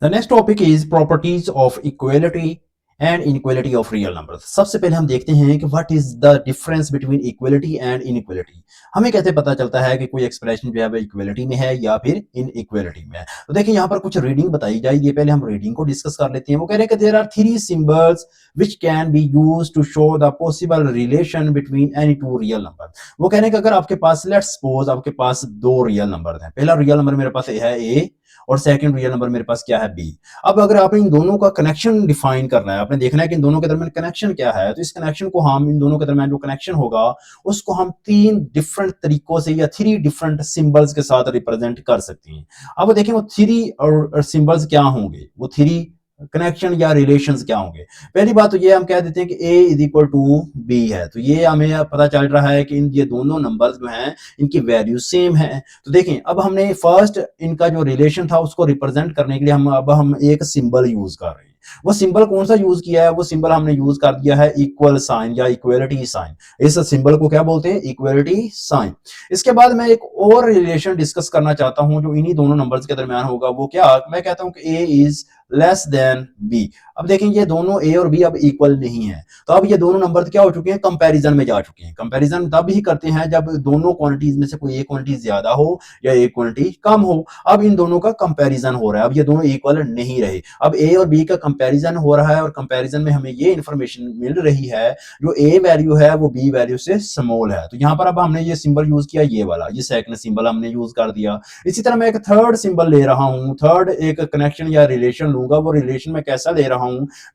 The next topic is properties of equality and inequality of real numbers. सबसे पहले हम देखते हैं कि what is the difference between equality and inequality. हमें कैसे पता चलता है कि कोई एक्सप्रेशन जो है वो इक्वलिटी में है या फिर इनइक्वालिटी में है। तो देखिए यहाँ पर कुछ रीडिंग बताई जाएगी, पहले हम रीडिंग को डिस्कस कर लेते हैं। वो कह रहे हैं कि there are 3 symbols which can be used to show the possible relation between any two real number. वो कह रहे हैं कि अगर आपके पास, लेट्स सपोज आपके पास दो रियल नंबर हैं, पहला रियल नंबर मेरे पास है ए और सेकंड रियल नंबर मेरे पास क्या है बी। अब अगर आपने इन दोनों का कनेक्शन डिफाइन करना है, आपने देखना है कि इन दोनों के दरमियान कनेक्शन क्या है, तो इस कनेक्शन को हम, इन दोनों के दरमियान जो कनेक्शन होगा उसको हम 3 डिफरेंट तरीकों से या 3 डिफरेंट सिंबल्स के साथ रिप्रेजेंट कर सकते हैं। अब देखिए वो 3 और सिंबल्स क्या होंगे, वो 3 कनेक्शन या रिलेशंस क्या होंगे। पहली बात तो ये हम कह देते हैं कि a is equal to B है, तो ये हमें पता चल रहा है कि इन ये दोनों नंबर्स जो हैं इनकी वैल्यू सेम है। तो देखें अब हमने फर्स्ट इनका जो रिलेशन था उसको रिप्रेजेंट करने के लिए हम एक सिंबल यूज कर रहे हैं। वो सिंबल कौन सा यूज किया है, वो सिंबल हमने यूज कर दिया है इक्वल साइन या इक्वलिटी साइन। इस सिंबल को क्या बोलते हैं, इक्वलिटी साइन। इसके बाद मैं एक और रिलेशन डिस्कस करना चाहता हूं जो इन्हीं दोनों नंबर्स के दरमियान होगा। वो क्या, मैं कहता हूं कि a is less than b। अब देखें ये दोनों a और b अब इक्वल नहीं है, तो अब ये दोनों नंबर क्या हो चुके हैं, कंपैरिजन में जा चुके हैं। कंपैरिजन तब ही करते हैं जब दोनों क्वांटिटीज में से कोई एक क्वांटिटी ज्यादा हो या एक क्वांटिटी कम हो। अब इन दोनों का कंपैरिजन हो रहा है, अब ये दोनों इक्वल नहीं रहे, अब a और b का कंपैरिजन हो रहा है, और कंपैरिजन में हमें ये इंफॉर्मेशन मिल रही है जो a वैल्यू है वो b वैल्यू से स्मॉल है। तो यहाँ पर अब हमने ये सिंबल यूज किया, ये वाला, ये सेकंड सिंबल हमने यूज कर दिया। इसी तरह मैं एक थर्ड सिंबल ले रहा हूं, थर्ड एक कनेक्शन या रिलेशन लूंगा। वो रिलेशन मैं कैसा ले रहा हूं,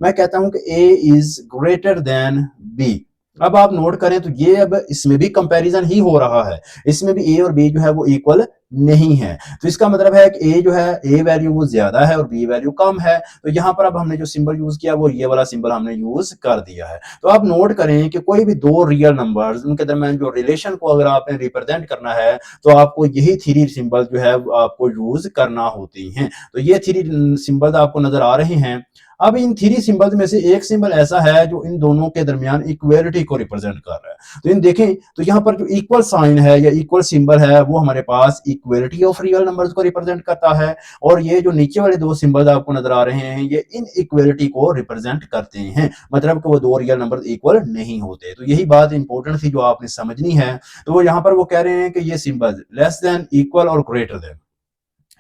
मैं कहता हूं कि a is greater then b। अब आप नोट करें तो ये अब इसमें भी कंपैरिजन ही हो रहा है, इसमें भी a और b जो है वो इक्वल नहीं है। तो इसका मतलब है कि a जो है, a वैल्यू वो ज्यादा है और b वैल्यू कम है। तो यहां पर अब हमने जो सिंबल यूज किया वो ये वाला सिंबल हमने यूज कर दिया है। तो आप नोट करें कि कोई भी दो रियल नंबर्स, उनके दरमियान जो रिलेशन को अगर आपने रिप्रेजेंट करना है तो आपको यही 3 सिंबल जो है आपको यूज करना होती हैं। तो ये 3 सिंबल आपको नजर आ रहे हैं। अब इन 3 सिंबल्स में से एक सिंबल ऐसा है जो इन दोनों के दरमियान इक्वलिटी को रिप्रेजेंट कर रहा है। तो इन देखें तो यहाँ पर जो इक्वल साइन है या इक्वल सिंबल है वो हमारे पास इक्वलिटी ऑफ रियल नंबर्स को रिप्रेजेंट करता है, और ये जो नीचे वाले 2 सिंबल्स आपको नजर आ रहे हैं ये इन इक्वलिटी को रिप्रेजेंट करते हैं, मतलब कि वो 2 रियल नंबर इक्वल नहीं होते। तो यही बात इंपॉर्टेंट थी जो आपने समझनी है। तो यहाँ पर वो कह रहे हैं कि ये सिंबल लेस देन, इक्वल और greater than.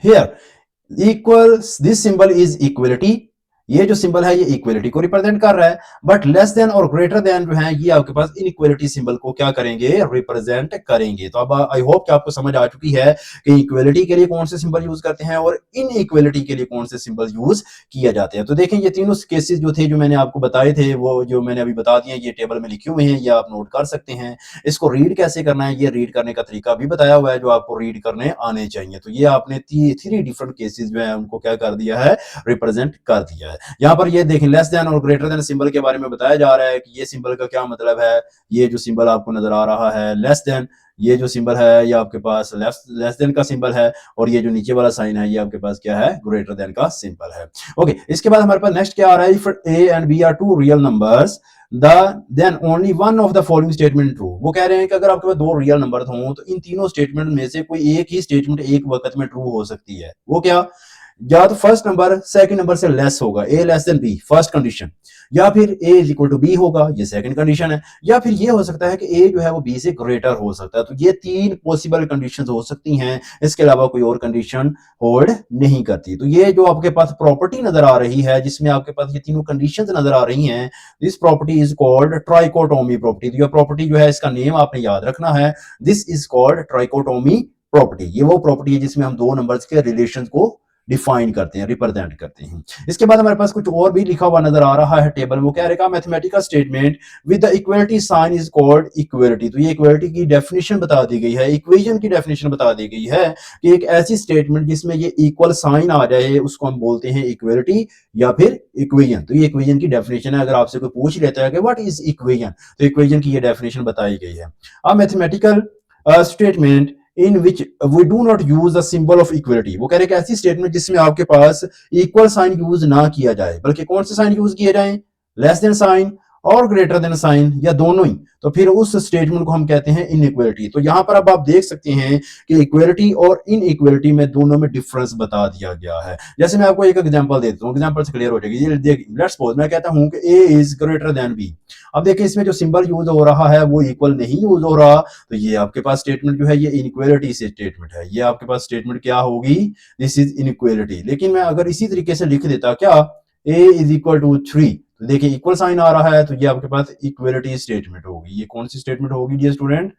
Here equal, this symbol is equality, ये जो सिंबल है ये इक्वलिटी को रिप्रेजेंट कर रहा है, बट लेस देन और ग्रेटर देन जो है ये आपके पास इनइक्वलिटी सिंबल को क्या करेंगे, रिप्रेजेंट करेंगे। तो अब आई होप कि आपको समझ आ चुकी है कि इक्वलिटी के लिए कौन से सिंबल यूज करते हैं और इनइक्वलिटी के लिए कौन से सिंबल यूज किया जाते हैं। तो देखें ये तीनों केसेस जो थे, जो मैंने आपको बताए थे, वो जो मैंने अभी बता दिए, ये टेबल में लिखे हुए हैं, ये आप नोट कर सकते हैं। इसको रीड कैसे करना है, ये रीड करने का तरीका भी बताया हुआ है जो आपको रीड करने आने चाहिए। तो ये आपने 3 डिफरेंट केसेस जो है उनको क्या कर दिया है, रिप्रेजेंट कर दिया है। यहाँ पर ये देखें लेस देन और ग्रेटर देन सिंबल के बारे में बताया जा रहा है कि ये सिंबल का क्या मतलब है। ये जो सिंबल आपको नजर आ रहा है लेस देन, ये जो सिंबल है ये आपके पास लेस देन का सिंबल है, और ये जो नीचे वाला साइन है ये आपके पास क्या है, ग्रेटर देन का सिंबल है। ओके, इसके बाद हमारे पास नेक्स्ट क्या आ रहा है, if a and b are 2 real numbers then only one of the following statement true। वो कह रहे हैं कि अगर आपके पास 2 रियल नंबर हों तो इन तीनों स्टेटमेंट में से कोई एक ही स्टेटमेंट एक वक्त में ट्रू हो सकती है। वो क्या, या तो फर्स्ट नंबर सेकंड नंबर से लेस होगा, a less than b first condition, या फिर a is equal to b होगा, ये सेकंड कंडीशन है, या फिर ये हो सकता है कि a जो है वो b से ग्रेटर हो सकता है। तो ये 3 पॉसिबल कंडीशंस हो सकती हैं, इसके अलावा कोई और कंडीशन होल्ड नहीं करती। तो ये जो आपके पास प्रॉपर्टी नजर आ रही है जिसमें आपके पास ये तीनों कंडीशंस नजर आ रही हैं, this property is called trichotomy property. तो ये प्रॉपर्टी जो है इसका नेम आपने याद रखना है, this is called trichotomy property. ये वो प्रॉपर्टी है जिसमें हम 2 नंबर्स के रिलेशन को डिफाइन करते हैं, रिप्रेजेंट करते हैं। इसके बाद हमारे पास कुछ और भी लिखा हुआ नजर आ रहा है टेबल में। क्या रहेगा, mathematical statement with the equality sign is called equality. तो ये इक्वलिटी की डेफिनेशन बता दी गई है, इक्वेशन की डेफिनेशन बता दी गई है कि एक ऐसी स्टेटमेंट जिसमें ये इक्वल साइन आ जाए उसको हम बोलते हैं इक्वलिटी या फिर इक्वेशन। तो ये इक्वेशन की डेफिनेशन है। अगर आपसे कोई पूछ लेता है कि व्हाट इज इक्वेशन, तो इक्वेशन की ये डेफिनेशन बताई गई है। अब mathematical statement in which we do not use the symbol of equality. वो कह रहे हैं कि ऐसी स्टेटमेंट जिसमें आपके पास इक्वल साइन यूज ना किया जाए, बल्कि कौन से साइन यूज किए जाए, लेस देन साइन और ग्रेटर देन साइन या दोनों ही, तो फिर उस स्टेटमेंट को हम कहते हैं इनइक्वलिटी। तो यहां पर अब आप देख सकते हैं कि इक्वलिटी और इनइक्वलिटी में दोनों में डिफरेंस बता दिया गया है। जैसे मैं आपको एक एग्जांपल देता हूं, एग्जांपल से क्लियर हो जाएगी। ये देख, लेट्स सपोज मैं कहता हूं कि ए इज ग्रेटर देन बी। अब देखिए इसमें जो सिंबल यूज हो रहा है वो इक्वल नहीं यूज हो रहा, तो ये आपके पास स्टेटमेंट जो है ये इनइक्वलिटी से स्टेटमेंट है। ये आपके पास स्टेटमेंट क्या होगी, दिस इज इनइक्वलिटी। लेकिन मैं अगर इसी तरीके से लिख देता क्या, ए इज इक्वल टू 3, तो देखिए इक्वल साइन आ रहा है, तो ये आपके पास इक्वलिटी स्टेटमेंट होगी। ये कौन सी स्टेटमेंट होगी डियर स्टूडेंट,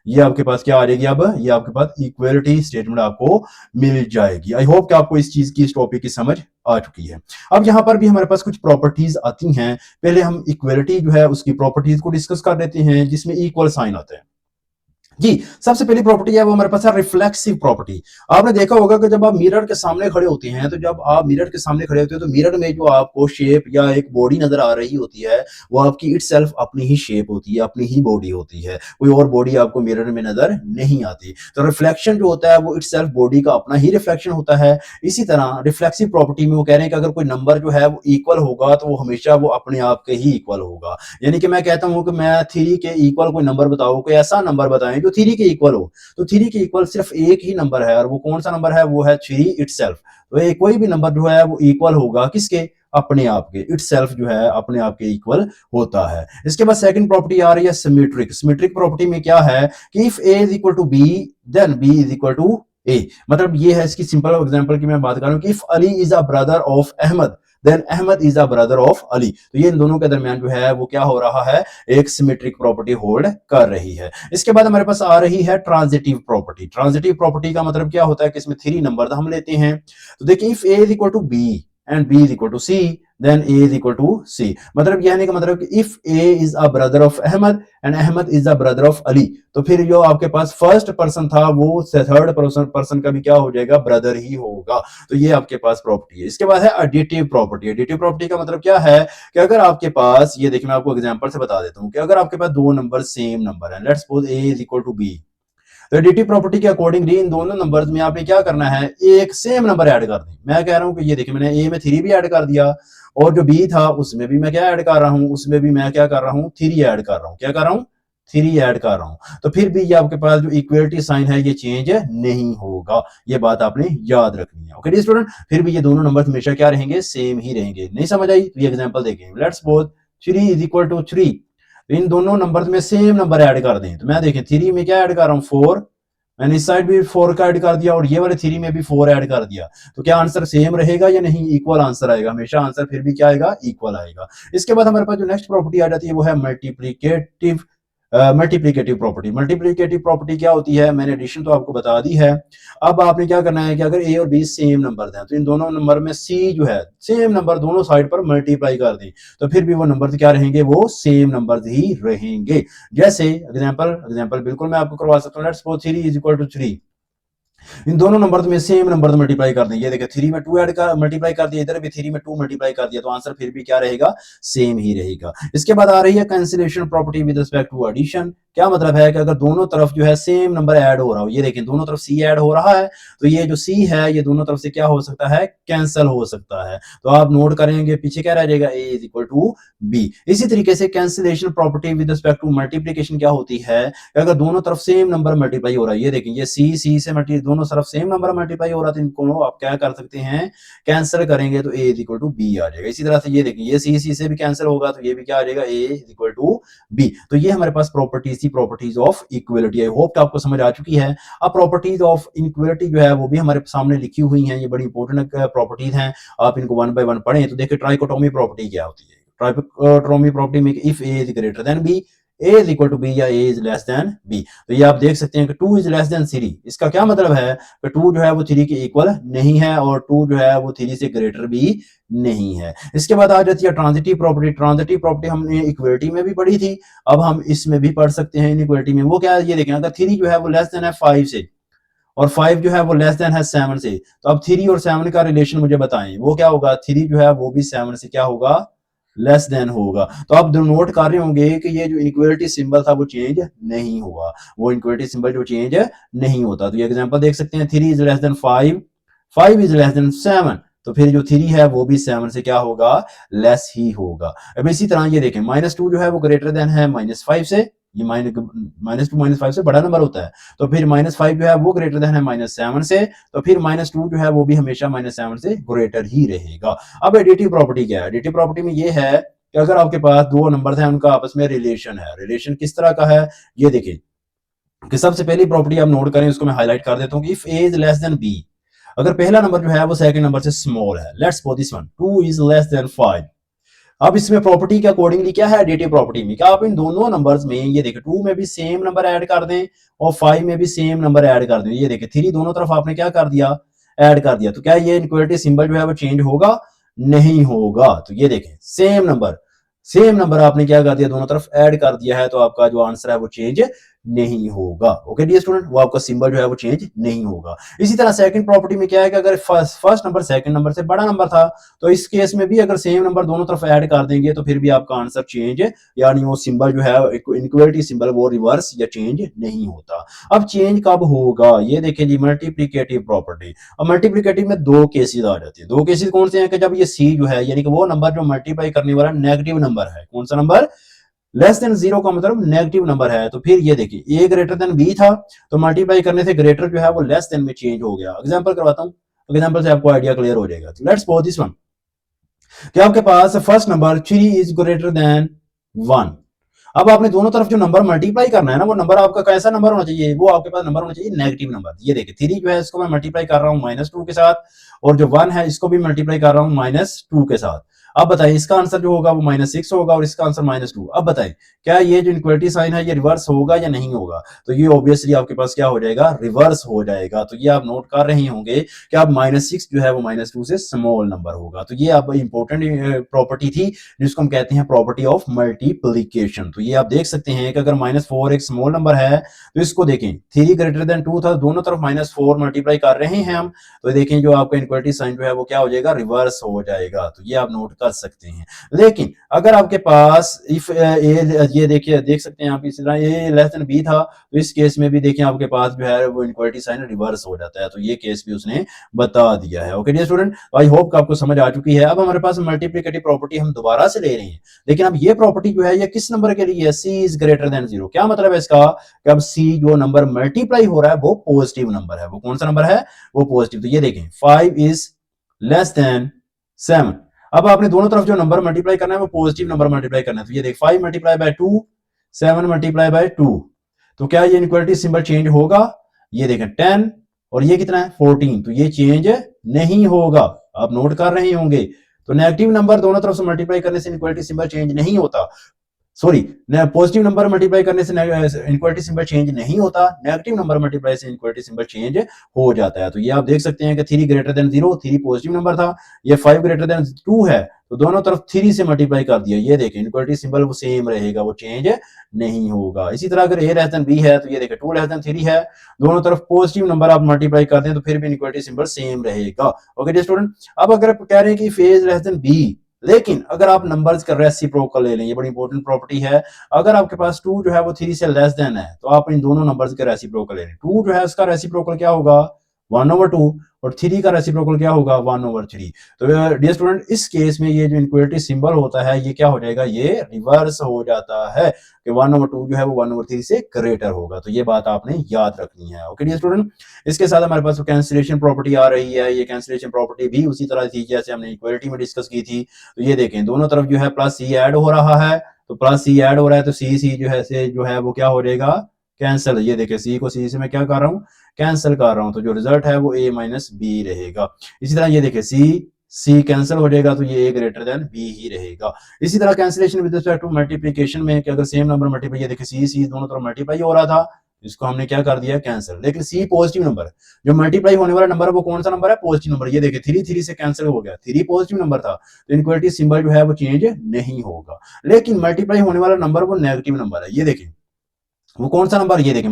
ये आपके पास क्या आ जाएगी, अब ये आपके पास इक्वलिटी स्टेटमेंट आपको मिल जाएगी। आई होप कि आपको इस चीज की, इस टॉपिक की समझ आ चुकी है। अब यहां पर भी हमारे पास कुछ प्रॉपर्टीज आती हैं। पहले हम इक्वलिटी जो है उसकी प्रॉपर्टीज को डिस्कस कर लेते हैं जिसमें इक्वल साइन आता है। जी, सबसे पहली प्रॉपर्टी है वो हमारे पास है रिफ्लेक्सिव प्रॉपर्टी। आपने देखा होगा कि जब आप मिरर के सामने खड़े होते हैं, तो जब आप मिरर के सामने खड़े होते हैं तो मिरर में जो आपको शेप या एक बॉडी नजर आ रही होती है वो आपकी इटसेल्फ अपनी ही शेप होती है, अपनी ही बॉडी होती है, कोई और बॉडी आपको मिरर में नजर नहीं आती। तो रिफ्लेक्शन जो होता है वो इटसेल्फ बॉडी का अपना ही रिफ्लेक्शन होता है। इसी तरह रिफ्लेक्सिव प्रॉपर्टी में वो कह रहे हैं कि अगर कोई नंबर जो है वो इक्वल होगा तो वो हमेशा वो अपने आप के ही इक्वल होगा। यानी कि मैं कहता हूं कि मैं 3 के इक्वल कोई नंबर बताओ, कोई ऐसा नंबर बताएं जो 3 के इक्वल हो, तो 3 के इक्वल सिर्फ एक ही नंबर है, और वो कौन सा नंबर है, वो है 3 इटसेल्फ। तो ये कोई भी नंबर जो है वो इक्वल होगा किसके, अपने आप के, इटसेल्फ जो है अपने आप के इक्वल होता है। इसके बाद सेकंड प्रॉपर्टी आ रही है सिमेट्रिक। सिमेट्रिक प्रॉपर्टी में क्या है कि if A is equal to B then B is equal to A. मतलब ये है, इसकी सिंपल एग्जांपल की मैं बात कर रहा हूं कि if Ali is a brother of Ahmad then Ahmad is a brother of Ali. तो ये इन दोनों के दरमियान जो है वो क्या हो रहा है, एक सिमेट्रिक प्रॉपर्टी होल्ड कर रही है। इसके बाद हमारे पास आ रही है ट्रांजिटिव प्रॉपर्टी। ट्रांजिटिव प्रॉपर्टी का मतलब क्या होता है कि इसमें 3 नंबर हम लेते हैं। तो देखिए if A is equal to B and B is equal to C then A is equal to C. मतलब यह का मतलब कि if A is a brother of Ahmed and Ahmed is a brother of Ali, तो फिर जो आपके पास फर्स्ट पर्सन था वो थर्ड पर्सन का भी क्या हो जाएगा, ब्रदर ही होगा। तो ये आपके पास प्रॉपर्टी है। इसके बाद है एडिटिव प्रॉपर्टी। एडिटिव प्रॉपर्टी का मतलब क्या है कि अगर आपके पास, ये देखिए मैं आपको एग्जांपल से बता देता हूं कि अगर आपके पास दो नंबर सेम नंबर है, let's suppose A is equal to B, तो एडिटिव प्रॉपर्टी के अकॉर्डिंगली इन दोनों नंबर्स में आपने क्या करना है, एक सेम नंबर ऐड कर दें। मैं कह रहा हूं कि ये देखिए मैंने ए में 3 भी ऐड कर दिया, और जो बी था उसमें भी मैं क्या ऐड कर रहा हूं, उसमें भी मैं क्या कर रहा हूं, 3 ऐड कर रहा हूं। क्या कर रहा हूं, 3 ऐड कर रहा हूं। तो फिर भी ये आपके पास जो इक्वलिटी साइन है ये चेंज नहीं होगा। ये बात आपने याद रखनी है। ओके स्टूडेंट, फिर भी ये दोनों नंबर हमेशा क्या रहेंगे, सेम ही रहेंगे। नहीं समझ आई तो ये एग्जांपल देखें। Let's suppose 3 is equal to 3, तो इन दोनों नंबर में सेम नंबर ऐड कर दें। तो मैं देखें 3 में क्या ऐड कर रहा हूं, 4, मैंने इस साइड भी 4 का ऐड कर दिया और ये वाले 3 में भी 4 ऐड कर दिया। तो क्या आंसर सेम रहेगा या नहीं, इक्वल आंसर आएगा। हमेशा आंसर फिर भी क्या आएगा, इक्वल आएगा। इसके बाद हमारे पास जो नेक्स्ट प्रॉपर्टी आ जाती है वो है multiplicative multiplicative property. Multiplicative property क्या होती है, मैंने एडिशन तो आपको बता दी है। अब आपने क्या करना है कि अगर ए और बी सेम नंबर दें तो इन दोनों नंबर में सी जो है सेम नंबर दोनों साइड पर मल्टीप्लाई कर दें, तो फिर भी वो नंबर क्या रहेंगे, वो सेम नंबर ही रहेंगे। जैसे एग्जांपल बिल्कुल मैं आपको करवा सकता हूँ। Let's suppose 3 is equal to 3, इन दोनों नंबर में सेम नंबर मल्टीप्लाई कर दें। ये देखिए 3 में 2 ऐड कर मल्टीप्लाई कर दिया, इधर भी 3 में 2 मल्टीप्लाई कर दिया, तो आंसर फिर भी क्या रहेगा, सेम ही रहेगा। इसके बाद आ रही है cancellation property with respect to addition. क्या मतलब है कि अगर दोनों तरफ जो है सेम नंबर ऐड हो रहा हो, ये देखिए दोनों तरफ सी ऐड हो रहा है, तो ये जो सी है ये दोनों तरफ से क्या हो सकता है, कैंसिल हो सकता है। तो आप नोट करेंगे पीछे क्या रह जाएगा, A is equal to B. इसी तरीके से cancellation property with respect to multiplication क्या होती है, अगर दोनों तरफ सेम नंबर मल्टीप्लाई हो रहा है, ये देखिए ये सी से मल्टी दोनों तरफ सेम नंबर मल्टीप्लाई हो रहा है, तो इनको आप क्या कर सकते हैं, कैंसिल करेंगे तो ए इज इक्वल टू बी आ जाएगा। इसी तरह से ये देखिए ये सी से भी कैंसिल होगा तो ये भी क्या आ जाएगा, A is equal to B. तो ये हमारे पास प्रॉपर्टीज थी, properties of equality. I hope कि आपको समझ आ चुकी है। अब प्रॉपर्टीज ऑफ इनइक्वलिटी जो है वो भी हमारे सामने लिखी हुई हैं, ये बड़ी इंपॉर्टेंट प्रॉपर्टीज हैं। आप इनको वन बाय वन पढ़ें। तो देखिए ट्राइकोटोमी प्रॉपर्टी क्या होती है। ट्राइकोटोमी प्रॉपर्टी में if A is greater than B A is equal to B या A is less than B. तो ये आप देख सकते हैं कि 2 इज लेस देन 3। इसका क्या मतलब है कि 2 जो है वो 3 के इक्वल नहीं है और 2 जो है वो 3 से ग्रेटर भी नहीं है। इसके बाद आ जाती है ट्रांजिटिव प्रॉपर्टी। ट्रांजिटिव प्रॉपर्टी हमने इक्वलिटी में भी पढ़ी थी, अब हम इसमें भी पढ़ सकते हैं इनइक्वलिटी में। वो क्या है ये देखें, अगर 3 जो है वो लेस देन है 5 से और 5 जो है वो लेस देन है 7 से, तो अब 3 और 7 का रिलेशन मुझे बताएं। वो क्या होगा, 3 जो है वो भी 7 से क्या होगा, लेस देन होगा। तो आप नोट कर रहे होंगे कि ये जो इनइक्वालिटी सिंबल था वो चेंज नहीं हुआ, वो इनइक्वालिटी सिंबल जो चेंज नहीं होता। तो ये एग्जांपल देख सकते हैं, 3 is less than 5, 5 is less then 7, तो फिर जो 3 है वो भी 7 से क्या होगा, लेस ही होगा। अब इसी तरह ये देखें, -2 जो है वो ग्रेटर देन है -5 से, ये -2 -5 से बड़ा नंबर होता है, तो फिर -5 जो है वो ग्रेटर देन है -7 से, तो फिर -2 जो है वो भी हमेशा -7 से ग्रेटर ही रहेगा। अब एडिटिव प्रॉपर्टी क्या है, एडिटिव प्रॉपर्टी में ये है कि अगर आपके पास दो नंबर हैं, उनका आपस में रिलेशन है। रिलेशन किस तरह का है, ये देखिए कि सबसे पहली प्रॉपर्टी आप नोट करें, उसको मैं हाईलाइट कर देता हूँ कि if A is less than B, अगर पहला नंबर जो है वो सेकंड नंबर से स्मॉल है, let's suppose this one, 2 is less than 5। अब इसमें प्रॉपर्टी के अकॉर्डिंगली क्या है, एडिटिव प्रॉपर्टी में क्या आप इन दोनों नंबर्स में, ये देखिए 2 में भी सेम नंबर ऐड कर दें और 5 में भी सेम नंबर ऐड कर दें। ये देखिए 3 दोनों तरफ आपने क्या कर दिया, ऐड कर दिया, तो क्या ये इनइक्वालिटी सिंबल जो है वो चेंज होगा, नहीं होगा। तो ये देखें सेम नंबर आपने क्या कर दिया, दोनों तरफ ऐड कर दिया है, तो आपका जो आंसर है वो चेंज नहीं होगा। ओके डियर स्टूडेंट, वो आपका सिंबल जो है वो चेंज नहीं होगा। इसी तरह सेकंड प्रॉपर्टी में क्या है कि अगर फर्स्ट नंबर सेकंड नंबर से बड़ा नंबर था, तो इस केस में भी अगर सेम नंबर दोनों तरफ ऐड कर देंगे तो फिर भी आपका आंसर चेंज, यानी वो सिंबल जो है इनइक्वालिटी सिंबल वो रिवर्स या चेंज नहीं होता। अब चेंज कब होगा, ये देखिए जी, मल्टीप्लिकेटिव प्रॉपर्टी। अब मल्टीप्लिकेटिव में दो केसेस आ जाते हैं। दो केसेस कौन से हैं कि जब ये सी जो है, यानी कि वो नंबर जो मल्टीप्लाई करने वाला नेगेटिव नंबर है, कौन सा नंबर, लेस देन 0 का मतलब नेगेटिव नंबर है, तो फिर ये देखिए ए ग्रेटर देन बी था, तो मल्टीप्लाई करने से ग्रेटर जो है वो लेस देन में चेंज हो गया। एग्जांपल करवाता हूं, एग्जांपल से आपको आइडिया क्लियर हो जाएगा। तो लेट्स सपोज दिस वन, कि आपके पास first number 3 is greater than 1। अब आपने दोनों तरफ जो नंबर मल्टीप्लाई करना है ना, वो नंबर आपका कैसा नंबर होना चाहिए, वो आपके पास नंबर होना चाहिए नेगेटिव नंबर। ये देखिए 3 जो है इसको मैं मल्टीप्लाई कर रहा हूं -2 के साथ, और जो 1 है इसको भी मल्टीप्लाई कर रहा हूं -2 के साथ। अब बताइए इसका आंसर जो होगा वो -6 होगा और इसका आंसर -2। अब बताइए क्या ये जो इक्वलिटी साइन है ये रिवर्स होगा या नहीं होगा, तो ये ऑब्वियसली आपके पास क्या हो जाएगा, रिवर्स हो जाएगा। तो ये आप नोट कर रहे होंगे कि आप -6 जो है वो -2 से स्मॉल नंबर होगा। तो ये आप इंपॉर्टेंट प्रॉपर्टी थी जिसको हम कहते हैं प्रॉपर्टी ऑफ मल्टीप्लीकेशन। तो ये आप देख सकते हैं कि अगर -4 एक स्मॉल नंबर है, तो इसको देखें 3 ग्रेटर देन 2 था, दोनों तरफ -4 मल्टीप्लाई कर रहे हैं हम, तो देखें जो आपका इक्वलिटी साइन जो है वो क्या हो जाएगा, रिवर्स हो जाएगा। तो ये आप नोट कर सकते हैं। लेकिन अगर आपके पास इफ ये देखिए देख सकते हैं आप, इसी तरह ए लेस देन बी था, तो इस केस में भी देखें आपके पास जो है वो इक्वलिटी साइन रिवर्स हो जाता है। तो ये केस भी उसने बता दिया है। Okay dear student, I hope आपको समझ आ चुकी है। अब हमारे पास मल्टीप्लिकेटिव प्रॉपर्टी हम दोबारा से ले रहे हैं, लेकिन अब ये प्रॉपर्टी जो है ये किस नंबर के लिए है, सी इज ग्रेटर देन 0। क्या मतलब है इसका, कि अब सी जो नंबर मल्टीप्लाई हो रहा है वो पॉजिटिव नंबर है। वो कौन सा नंबर है, वो पॉजिटिव। तो ये देखें 5 इज लेस देन 7। अब आपने दोनों तरफ जो नंबर मल्टीप्लाई करना है वो पॉजिटिव नंबर मल्टीप्लाई करना है। तो ये देख 5 मल्टीप्लाई बाय 2, 7 मल्टीप्लाई बाय 2, तो क्या ये इनइक्वालिटी सिंबल चेंज होगा, ये देखें 10 और ये कितना है 14, तो ये चेंज नहीं होगा। आप नोट कर रहे होंगे, तो नेगेटिव नंबर दोनों तरफ से मल्टीप्लाई करने से इनइक्वालिटी सिंबल चेंज नहीं होता। सॉरी, पॉजिटिव नंबर मल्टीप्लाई करने से इनइक्वालिटी सिंबल चेंज नहीं होता, नेगेटिव नंबर मल्टीप्लाई से इनइक्वालिटी सिंबल चेंज हो जाता है। तो ये आप देख सकते हैं कि 3 ग्रेटर देन 0, 3 पॉजिटिव नंबर था, ये 5 ग्रेटर देन 2 है, तो दोनों तरफ 3 से मल्टीप्लाई कर दिया। ये देखें इनइक्वालिटी सिंबल वो सेम रहेगा, वो चेंज नहीं होगा। इसी तरह अगर a लेस देन b है, तो ये देखें 2 लेस देन 3 है, दोनों तरफ पॉजिटिव नंबर आप मल्टीप्लाई करते हैं तो फिर भी इनइक्वालिटी सिंबल सेम रहेगा। ओके डियर स्टूडेंट, अब अगर आप कह रहे हैं कि a is less than b, लेकिन अगर आप नंबर्स का रेसिप्रोकल ले लें, ये बड़ी इंपॉर्टेंट प्रॉपर्टी है। अगर आपके पास 2 जो है वो 3 से लेस देन है, तो आप इन दोनों नंबर्स के रेसिप्रोकल ले लें। 2 जो है उसका रेसिप्रोकल क्या होगा, 1/2, और 3 का रेसिप्रोकल क्या होगा, 1/3। तो डियर स्टूडेंट, इस केस में ये जो इनइक्वालिटी सिंबल होता है ये क्या हो जाएगा, ये रिवर्स हो जाता है कि 1/2 जो है वो 1/3 से ग्रेटर होगा। तो ये बात आपने याद रखनी है। ओके डियर स्टूडेंट, इसके साथ हमारे पास कैंसिलेशन प्रॉपर्टी आ रही है। ये कैंसिलेशन प्रॉपर्टी भी उसी तरह थी जैसे हमने इक्वालिटी में डिस्कस की थी। तो ये देखें दोनों तरफ जो है प्लस सी ऐड हो रहा है, तो प्लस सी ऐड हो रहा है, तो सी जो है वो क्या हो जाएगा, कैंसिल। ये देखिए सी को सी से मैं क्या कर रहा हूँ, कैंसिल कर रहा हूं, तो जो रिजल्ट है वो a माइनस बी रहेगा। इसी तरह ये देखिए सी सी कैंसिल हो जाएगा, तो ये ए ग्रेटर देन बी ही रहेगा। इसी तरह cancellation with respect to multiplication में कि अगर सेम नंबर मल्टीप्लाई, ये देखिए सी दोनों तरफ मल्टीप्लाई हो रहा था, इसको हमने क्या कर दिया कैंसिल। लेकिन सी पॉजिटिव नंबर, जो मल्टीप्लाई होने वाला नंबर है वो कौन सा नंबर है, पॉजिटिव नंबर। ये देखिए 3 से कैंसिल हो गया, 3 पॉजिटिव नंबर था, तो इनक्वलिटी सिंबल जो है वो चेंज नहीं होगा। लेकिन मल्टीप्लाई होने वाला नंबर वो नेगेटिव नंबर है, ये देखिए वो कौन सा नंबर, ये देखिए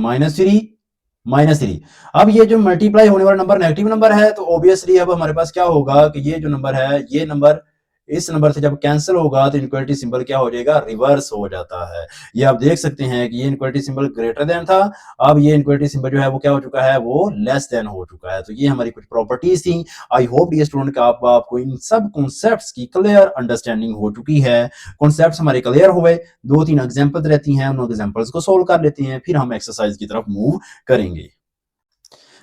-3। अब ये जो मल्टीप्लाई होने वाला नंबर नेगेटिव नंबर है, तो ऑब्वियसली अब हमारे पास क्या होगा कि ये जो नंबर है, ये नंबर इस नंबर से जब कैंसिल होगा तो इनक्वलिटी सिंबल क्या हो जाएगा, रिवर्स हो जाता है। ये आप देख सकते हैं कि ये इनक्वलिटी सिंबल ग्रेटर देन था, अब ये इनक्वलिटी सिंबल जो है वो क्या हो चुका है, वो लेस देन हो चुका है। तो ये हमारी कुछ प्रॉपर्टीज थी। आई होप ये स्टूडेंट का आपको इन सब कॉन्सेप्ट्स की क्लियर अंडरस्टैंडिंग हो चुकी है। कॉन्सेप्ट्स हमारे क्लियर हुए, 2-3 एग्जांपल्स रहती हैं, उन एग्जांपल्स को सोल्व कर लेते हैं, फिर हम एक्सरसाइज की तरफ मूव करेंगे।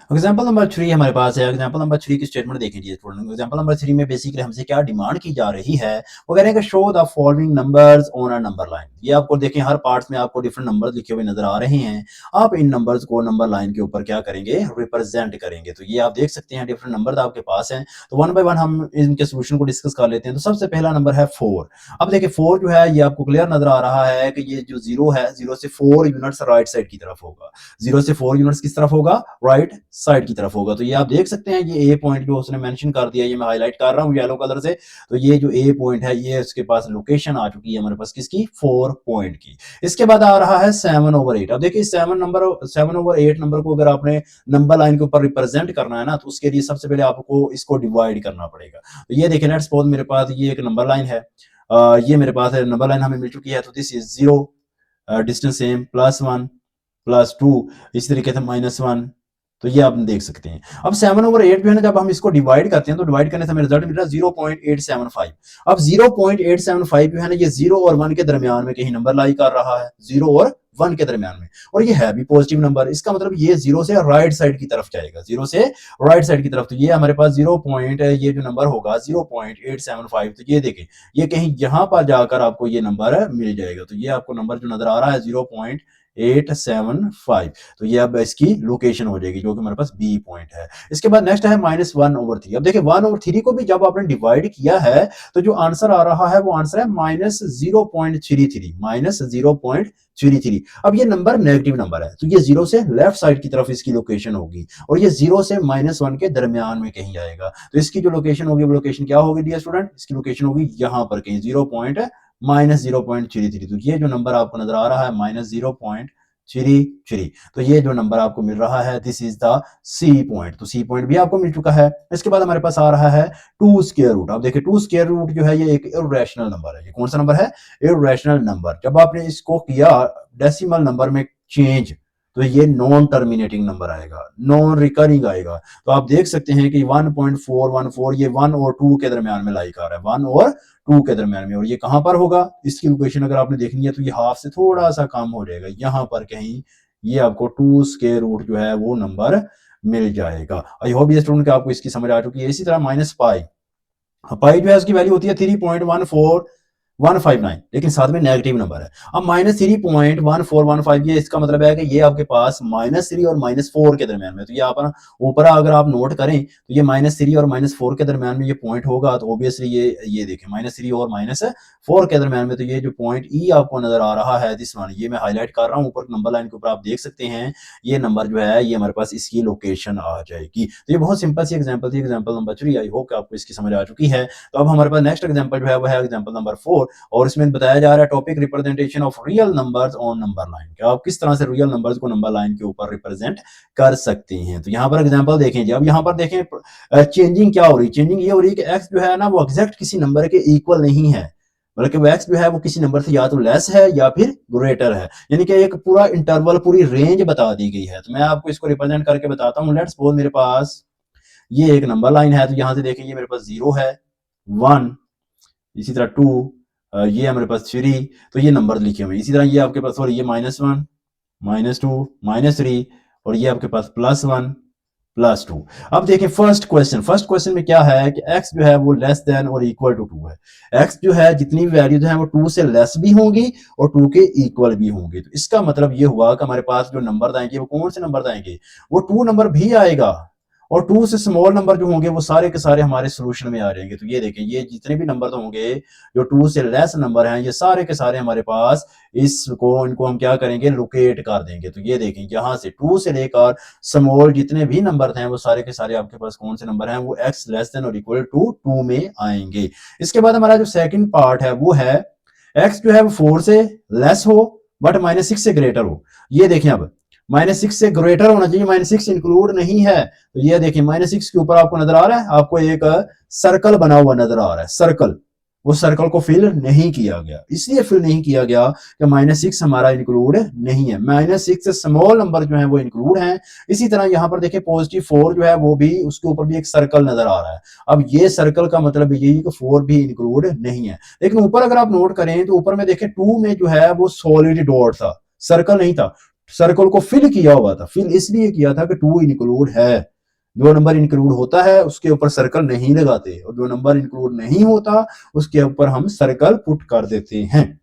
एग्जाम्पल नंबर 3 हमारे पास है। एग्जाम्पल नंबर 3 की स्टेटमेंट देखें जी स्टूडेंट। एग्जाम्पल नंबर 3 में बेसिकली हमसे क्या डिमांड की जा रही है, वो कह रहे हैं कि show the following numbers on a number line. ये आपको देखें हर पार्ट्स में आपको डिफरेंट नंबर लिखे हुए नजर आ रहे हैं। आप इन नंबर्स को नंबर लाइन के ऊपर क्या करेंगे, रिप्रेजेंट करेंगे। तो ये आप देख सकते हैं डिफरेंट नंबर आपके पास हैं, तो वन बाय वन हम इनके सोल्यूशन को डिस्कस कर लेते हैं। तो सबसे पहला नंबर है 4। अब देखिए 4 जो है ये आपको क्लियर नजर आ रहा है कि ये जो 0 है, 0 से 4 यूनिट्स राइट साइड की तरफ होगा। 0 से 4 यूनिट्स किस तरफ होगा, राइट साइड की तरफ होगा। तो ये आप देख सकते हैं, ये ए पॉइंट जो उसने मेंशन कर दिया, ये मैं हाईलाइट कर रहा हूँ येलो कलर से। तो ये जो ए पॉइंट है, ये उसके पास लोकेशन आ चुकी है हमारे पास किसकी, 4 पॉइंट की। इसके बाद आ रहा है 7/8। अब देखिए 7/8 नंबर को अगर आपने नंबर लाइन के ऊपर रिप्रेजेंट करना है ना, तो उसके लिए सबसे पहले आपको इसको डिवाइड करना पड़ेगा। तो ये देखिए लेट्स सपोज मेरे पास ये एक नंबर लाइन है, ये मेरे पास नंबर लाइन हमें मिल चुकी है। तो दिस इज 0, डिस्टेंस सेम, +1 +2, इसी तरीके से -1। तो ये आप देख सकते हैं। अब 7/8 जो है ना, जब हम इसको डिवाइड करते हैं तो डिवाइड करने से हमें रिजल्ट मिल रहा है 0.875। अब 0.875 जो है ना, ये 0 और 1 के दरमियान में कहीं नंबर लाई कर रहा है, 0 और 1 के दरमियान में, और ये है भी पॉजिटिव नंबर। इसका मतलब ये 0 से राइट साइड की तरफ जाएगा, 0 से राइट साइड की तरफ। तो ये हमारे पास 0 पॉइंट, ये जो नंबर होगा 0.875, तो ये देखें ये कहीं यहां पर जाकर आपको ये नंबर मिल जाएगा। तो ये आपको नंबर जो नजर आ रहा है 0.875, तो ये अब इसकी लोकेशन हो जाएगी, जो कि हमारे पास बी पॉइंट है। इसके बाद नेक्स्ट है -1/3। अब देखिए 1/3 को भी जब आपने डिवाइड किया है, तो जो आंसर आ रहा है वो आंसर है -0.33। अब ये नंबर नेगेटिव नंबर है, तो ये 0 से लेफ्ट साइड की तरफ इसकी लोकेशन होगी, और ये 0 से -1 के दरमियान में कहीं आएगा। तो इसकी जो लोकेशन होगी, वो लोकेशन क्या होगी डियर स्टूडेंट, इसकी लोकेशन होगी यहां पर कहीं, -0.33। तो ये जो नंबर आपको नजर आ रहा है -0.33, तो ये जो नंबर आपको मिल रहा है, this is the C point. तो सी पॉइंट भी आपको मिल चुका है। इसके बाद हमारे पास आ रहा है 2 स्क्वायर रूट। अब देखिए 2 स्क्वायर रूट जो है, ये एक इर्रेशनल नंबर है। ये कौन सा नंबर है, इर्रेशनल नंबर। जब आपने इसको किया डेसिमल नंबर में चेंज, तो ये नॉन टर्मिनेटिंग नंबर आएगा, नॉन रिकरिंग आएगा। तो आप देख सकते हैं कि 1.414 ये 1 और 2 के दरमियान में लाइक आ रहा है, 1 और 2 के दरमियान में। और ये कहां पर होगा, इसकी लोकेशन अगर आपने देखनी है तो ये हाफ से थोड़ा सा कम हो जाएगा, यहां पर कहीं ये आपको 2 स्क्वायर रूट जो है वो नंबर मिल जाएगा। आई होप ये स्टूडेंट आपको इसकी समझ आ चुकी है। इसी तरह -पाई, पाई जो है उसकी वैल्यू होती है 3.14159, लेकिन साथ में नेगेटिव नंबर है। अब -3.1415, ये इसका मतलब है कि ये आपके पास -3 और -4 के दरमियान में। तो ये आप ना ऊपर अगर आप नोट करें, तो ये -3 और -4 के दरमियान में ये पॉइंट होगा। तो ऑब्वियसली ये देखें -3 और -4 के दरमियान में, तो ये जो पॉइंट ई आपको नजर आ रहा है, दिस वन, ये मैं हाईलाइट कर रहा हूँ ऊपर नंबर लाइन के ऊपर, आप देख सकते हैं ये नंबर जो है ये हमारे पास इसकी लोकेशन आ जाएगी। तो ये बहुत सिंपल सी एग्जाम्पल थी, एग्जाम्पल नंबर 3। आई होप आपको इसकी समझ आ चुकी है। तो अब हमारे पास नेक्स्ट एग्जांपल जो है वो है एग्जांपल नंबर 4, और इसमें बताया जा रहा है topic representation of real numbers on number line, कि आप किस तरह से रियल नंबर्स को नंबर लाइन के ऊपर रिप्रेजेंट कर सकते हैं। तो यहाँ पर एग्जांपल देखें जी। अब यहाँ पर देखें चेंजिंग क्या हो रही है, चेंजिंग ये हो रही है कि एक्स जो है ना वो एग्जैक्ट किसी नंबर के इक्वल नहीं है, बल्कि वो एक्स जो है वो किसी नंबर से या तो लेस है या फिर ग्रेटर है, यानी कि एक पूरा इंटरवल, पूरी रेंज बता दी गई है। तो मैं आपको इसको रिप्रेजेंट करके बताता हूँ। लेट्स सपोज मेरे पास ये एक नंबर लाइन है, तो यहाँ से देखें ये मेरे पास 0 है, 1, इसी तरह 2, ये हमारे पास 3, तो ये नंबर लिखे हुए। इसी तरह ये आपके पास, सॉरी, ये -1, -2, -3, और ये आपके पास +1, +2। अब देखिए फर्स्ट क्वेश्चन में क्या है कि x जो है वो लेस देन और इक्वल टू 2 है। x जो है जितनी भी वैल्यूज हैं वो 2 से लेस भी होंगी और 2 के इक्वल भी होंगी। तो इसका मतलब ये हुआ कि हमारे पास जो नंबर आएंगे वो कौन से नंबर आएंगे, वो 2 नंबर भी आएगा और 2 से स्मॉल नंबर जो होंगे वो सारे के सारे हमारे सोल्यूशन में आ जाएंगे। तो ये देखें, ये जितने भी नंबर होंगे जो 2 से लेस नंबर हैं, ये सारे के सारे हमारे पास इनको हम क्या करेंगे, लोकेट कर देंगे। तो ये देखें, यहाँ से 2 से लेकर स्मॉल जितने भी नंबर हैं वो सारे के सारे आपके पास कौन से नंबर हैं, वो x लेस देन और इक्वल टू 2 में आएंगे। इसके बाद हमारा जो सेकंड पार्ट है वो है x जो है वो 4 से लेस हो बट -6 से ग्रेटर हो। ये देखें, अब -6 से ग्रेटर होना चाहिए, -6 इंक्लूड नहीं है। तो ये देखिए, -6 के ऊपर आपको नजर आ रहा है, आपको एक सर्कल बना हुआ नजर आ रहा है, सर्कल। उस सर्कल को फिल नहीं किया गया, इसलिए फिल नहीं किया गया कि -6 हमारा इंक्लूड नहीं है, -6 से स्मॉल नंबर जो है वो इंक्लूड है। इसी तरह यहां पर देखिए +4 जो है वो भी, उसके ऊपर भी एक सर्कल नजर आ रहा है। अब ये सर्कल का मतलब यही कि 4 भी इंक्लूड नहीं है। लेकिन ऊपर अगर आप नोट करें तो ऊपर में देखें 2 में जो है वो सॉलिड डॉट था, सर्कल नहीं था। सर्कल को फिल किया हुआ था, फिल इसलिए किया था कि 2 इंक्लूड है। जो नंबर इंक्लूड होता है उसके ऊपर सर्कल नहीं लगाते, और जो नंबर इंक्लूड नहीं होता उसके ऊपर हम सर्कल पुट कर देते हैं।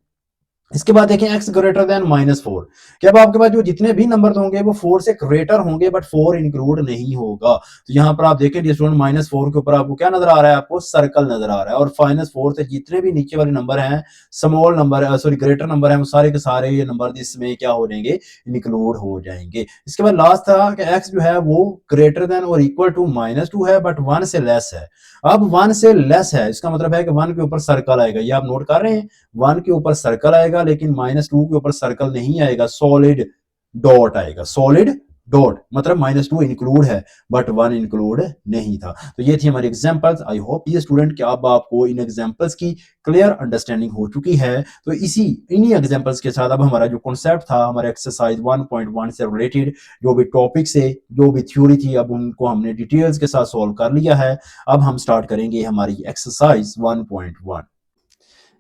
इसके बाद देखें x ग्रेटर देन -4, कि अब आपके पास जो जितने भी नंबर होंगे वो 4 से ग्रेटर होंगे बट 4 इंक्लूड नहीं होगा। तो यहां पर आप देखें डियर स्टूडेंट, -4 के ऊपर आपको क्या नजर आ रहा है, आपको सर्कल नजर आ रहा है। और -4 से जितने भी नीचे वाले नंबर हैं, small number sorry greater number है, वो सारे के सारे ये नंबर इसमें क्या हो जाएंगे, इंक्लूड हो जाएंगे। इसके बाद लास्ट था कि x जो है वो ग्रेटर देन और इक्वल टू -2 है बट 1 से लेस है। अब 1 से लेस है, इसका मतलब है कि 1 के ऊपर सर्कल आएगा, ये आप नोट कर रहे हैं, 1 के ऊपर सर्कल आएगा लेकिन -2 के ऊपर सर्कल नहीं आएगा, सॉलिड डॉट आएगा। सॉलिड डॉट मतलब -2 इंक्लूड है बट 1 इंक्लूड नहीं था। तो ये थी हमारी एग्जांपल्स। आई होप ये स्टूडेंट कि अब आपको इन एग्जांपल्स की क्लियर अंडरस्टैंडिंग हो चुकी है। तो इन्हीं एग्जांपल्स के साथ अब हमारा जो कॉन्सेप्ट था हमारे एक्सरसाइज 1.1 से रिलेटेड जो भी टॉपिक से जो भी थ्योरी थी, अब उनको हमने डिटेल्स के साथ सॉल्व कर लिया है। अब हम स्टार्ट करेंगे हमारी एक्सरसाइज 1.1।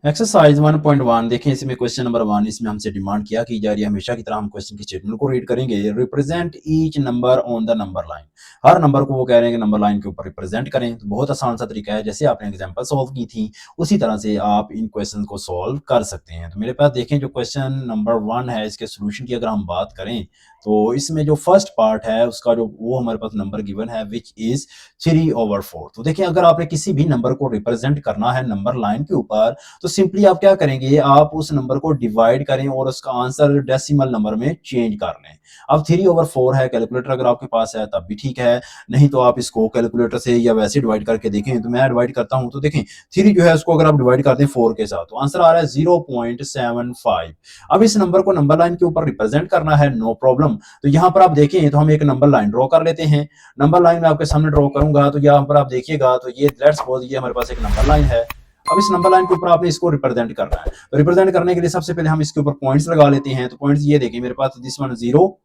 एक्सरसाइज 1.1 देखें, इसमें क्वेश्चन नंबर 1, इसमें हमसे डिमांड क्या की जा रही है, हमेशा की तरह हम क्वेश्चन की स्टेटमेंट को रीड करेंगे। Represent each number on the number line, her number को वो कह रहे हैं कि नंबर लाइन के ऊपर रिप्रेजेंट करें। तो बहुत आसान सा तरीका है, जैसे आपने एग्जांपल सॉल्व की थी उसी तरह से आप इन क्वेश्चन को सॉल्व कर सकते हैं। तो मेरे पास देखें जो क्वेश्चन नंबर 1 है, इसके सोल्यूशन की अगर हम बात करें तो इसमें जो फर्स्ट पार्ट है उसका जो वो हमारे पास नंबर गिवन है विच इज 3/4। तो देखिए, अगर आपने किसी भी नंबर को रिप्रेजेंट करना है नंबर लाइन के ऊपर तो सिंपली आप क्या करेंगे, आप उस नंबर को डिवाइड करें और उसका आंसर डेसिमल नंबर में चेंज कर लें। अब 3/4 है, कैलकुलेटर अगर आपके पास है तब भी ठीक है, नहीं तो आप इसको कैलकुलेटर से या वैसे डिवाइड करके देखें। तो मैं डिवाइड करता हूं, तो देखें 3 जो है उसको अगर आप डिवाइड करते हैं 4 के साथ तो आंसर आ रहा है 0.75। अब इस नंबर को नंबर लाइन के ऊपर रिप्रेजेंट करना है, नो प्रॉब्लम। तो यहां पर आप देखें तो हम एक नंबर लाइन ड्रॉ कर लेते हैं। नंबर लाइन में आपके सामने ड्रॉ करूंगा तो यहां पर आप देखिएगा तो ये लेट्स सपोज ये हमारे पास एक नंबर लाइन है। अब इस नंबर लाइन के ऊपर आपने इसको रिप्रेजेंट करना है। तो रिप्रेजेंट करने के लिए सबसे पहले हम इसके ऊपर पॉइंट्स लगा लेते हैं। तो पॉइंट्स ये देखिए, मेरे पास दिस वन 0,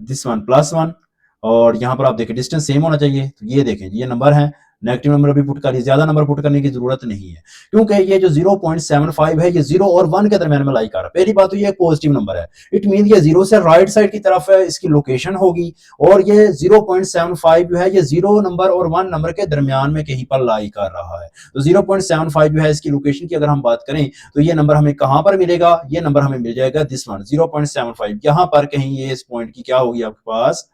दिस वन +1, और यहाँ पर आप देखिए डिस्टेंस सेम होना चाहिए। तो ये देखें ये नंबर है, नेगेटिव नंबर भी पुट करिए, ज्यादा नंबर पुट करने की जरूरत नहीं है क्योंकि ये जो 0.75 है ये 0 और 1 के दरमियान में लाई कर रहा है। पहली बात तो ये पॉजिटिव नंबर है, इट मीन ये 0 से राइट साइड की तरफ है, इसकी लोकेशन होगी। और ये 0.75 जो है ये 0 नंबर और 1 नंबर के दरमियान में कहीं पर लाई कर रहा है। तो 0.75 जो है इसकी लोकेशन की अगर हम बात करें तो ये नंबर हमें कहां पर मिलेगा, ये नंबर हमें मिल जाएगा दिस वन 0.75, यहां पर कहीं ये इस पॉइंट की क्या होगी आपके पास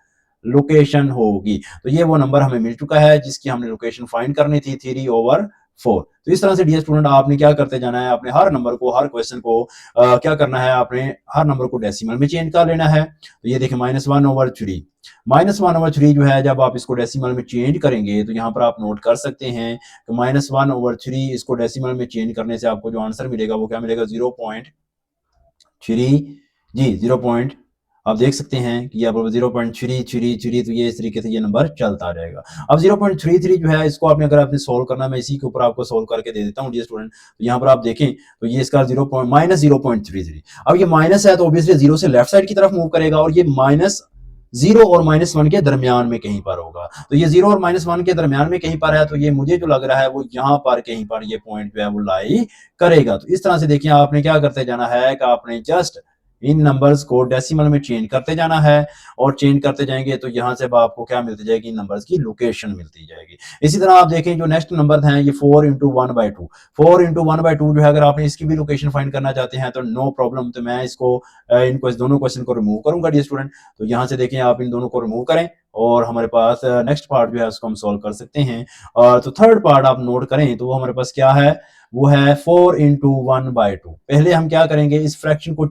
लोकेशन होगी। तो ये वो नंबर हमें मिल चुका है जिसकी हमने लोकेशन फाइंड करनी थी 3/4। तो इस तरह से डियर स्टूडेंट आपने क्या करते जाना है, आपने हर नंबर को, हर क्वेश्चन को क्या करना है, आपने हर नंबर को डेसिमल में चेंज कर लेना है। तो ये देखिए -1/3, -1/3 जो है जब आप इसको डेसिमल में चेंज करेंगे तो यहाँ पर आप नोट कर सकते हैं कि -1/3 इसको डेसिमल में चेंज करने से आपको जो आंसर मिलेगा वो क्या मिलेगा 0.3 जी 0. आप देख सकते हैं कि यहाँ पर 0.333, तो ये इस तरीके से ये नंबर चलता रहेगा। अब 0.33 जो है इसको आपने अगर आपने सोल्व करना, मैं इसी के ऊपर आपको सोल्व करके दे देता हूँ डियर स्टूडेंट। तो यहाँ पर आप देखें तो ये इसका -0.33। अब ये माइनस है तो ऑब्वियसली 0 से लेफ्ट साइड की तरफ मूव करेगा और ये -0 और -1 के दरमियान में कहीं पर होगा। तो ये 0 और -1 के दरमियान में कहीं पर है, तो ये मुझे जो लग रहा है वो यहाँ पर कहीं पर ये पॉइंट जो है वो लाई करेगा। तो इस तरह से देखिए आपने क्या करते जाना है कि आपने जस्ट इन नंबर्स को डेसिमल में चेंज करते जाना है और चेंज करते जाएंगे तो यहां से आपको क्या मिलती जाएगी, नंबर्स की लोकेशन मिलती जाएगी। इसी तरह आप देखें जो नेक्स्ट नंबर हैं ये 4/1/2, 4/1/2 जो है अगर आपने इसकी भी लोकेशन फाइंड करना चाहते हैं तो नो प्रॉब्लम। तो मैं इसको इनको इस दोनों क्वेश्चन को रिमूव करूंगा डियर स्टूडेंट। तो यहां से देखें आप इन दोनों को रिमूव करें और हमारे पास नेक्स्ट पार्ट जो है उसको हम सॉल्व कर सकते हैं। और तो थर्ड पार्ट आप नोट करें तो वो हमारे पास क्या है, वो है 4 × 1/2। पहले हम क्या करेंगे, इस फ्रैक्शन को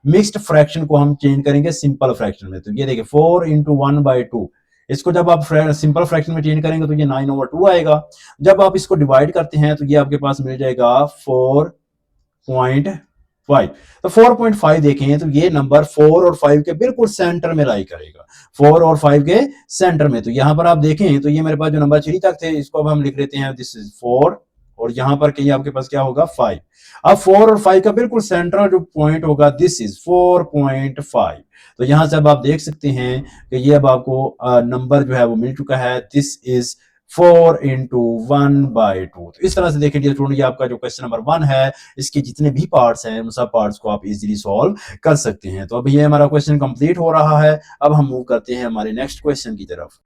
मिक्स्ड फ्रैक्शन को हम चेंज करेंगे सिंपल फ्रैक्शन में। तो ये देखिए 4 × 1/2, इसको जब आप सिंपल फ्रैक्शन में चेंज करेंगे तो ये 9/2 आएगा। जब आप इसको डिवाइड करते हैं तो ये आपके पास मिल जाएगा 4.5। तो 4.5 देखें तो ये नंबर 4 और 5 के बिल्कुल सेंटर में लाई करेगा, 4 और 5 के सेंटर में। तो यहां पर आप देखें तो ये मेरे पास जो नंबर 3 तक थे इसको अब हम लिख लेते हैं, दिस इज 4, और यहां पर कहीं आपके पास क्या होगा 5। अब 4 और 5 का बिल्कुल सेंट्रल जो पॉइंट होगा दिस इज 4.5। तो यहां से अब आप देख सकते हैं कि ये अब आपको नंबर जो है वो मिल चुका है, दिस इज 4 × 1/2। तो इस तरह से देखिए स्टूडेंट, ये आपका जो क्वेश्चन नंबर 1 है इसके जितने भी पार्ट्स हैं उन सब पार्ट्स को आप इजीली सॉल्व कर सकते हैं। तो अभी ये हमारा क्वेश्चन कंप्लीट हो रहा है। अब हम मूव करते हैं हमारे नेक्स्ट क्वेश्चन की तरफ।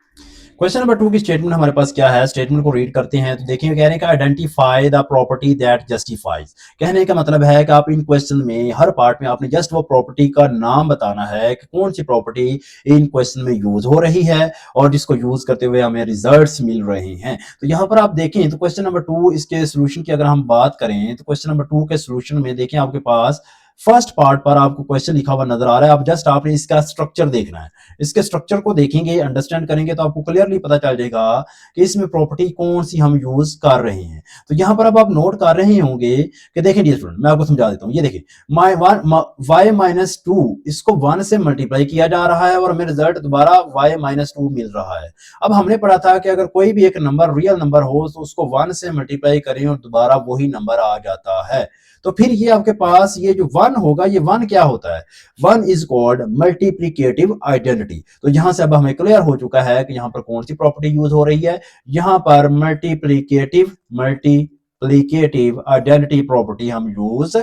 क्वेश्चन नंबर 2 की स्टेटमेंट हमारे पास क्या है, स्टेटमेंट को रीड करते हैं। तो देखिए कहने का identify the property that justifies. कहने का मतलब है कि आप इन क्वेश्चन में हर पार्ट में आपने जस्ट वो प्रॉपर्टी का नाम बताना है कि कौन सी प्रॉपर्टी इन क्वेश्चन में यूज हो रही है और जिसको यूज करते हुए हमें रिजल्ट्स मिल रहे हैं। तो यहाँ पर आप देखें तो क्वेश्चन नंबर 2 इसके सोल्यूशन की अगर हम बात करें तो क्वेश्चन नंबर 2 के सोल्यूशन में देखें आपके पास फर्स्ट पार्ट पर आपको क्वेश्चन लिखा हुआ नजर आ रहा है। अब जस्ट आपने इसका स्ट्रक्चर देखना है, इसके स्ट्रक्चर को देखेंगे, अंडरस्टैंड करेंगे तो आपको क्लियरली पता चल जाएगा कि इसमें प्रॉपर्टी कौन सी हम यूज कर रहे हैं। तो यहां पर अब आप नोट कर रहे होंगे कि देखें डियर स्टूडेंट, मैं आपको समझा देता हूं। ये देखिए y-2 इसको 1 से मल्टीप्लाई किया जा रहा है और हमें रिजल्ट दोबारा y-2 मिल रहा है। अब हमने पढ़ा था कि अगर कोई भी एक नंबर रियल नंबर हो तो उसको 1 से मल्टीप्लाई करें और दोबारा वही नंबर आ जाता है। तो फिर ये आपके पास ये जो 1 होगा, ये 1 क्या होता है, 1 इज कॉल्ड मल्टीप्लिकेटिव आइडेंटिटी। तो यहां से अब हमें क्लियर हो चुका है कि यहां पर कौन सी प्रॉपर्टी यूज हो रही है, यहां पर मल्टीप्लिकेटिव आइडेंटिटी प्रॉपर्टी हम यूज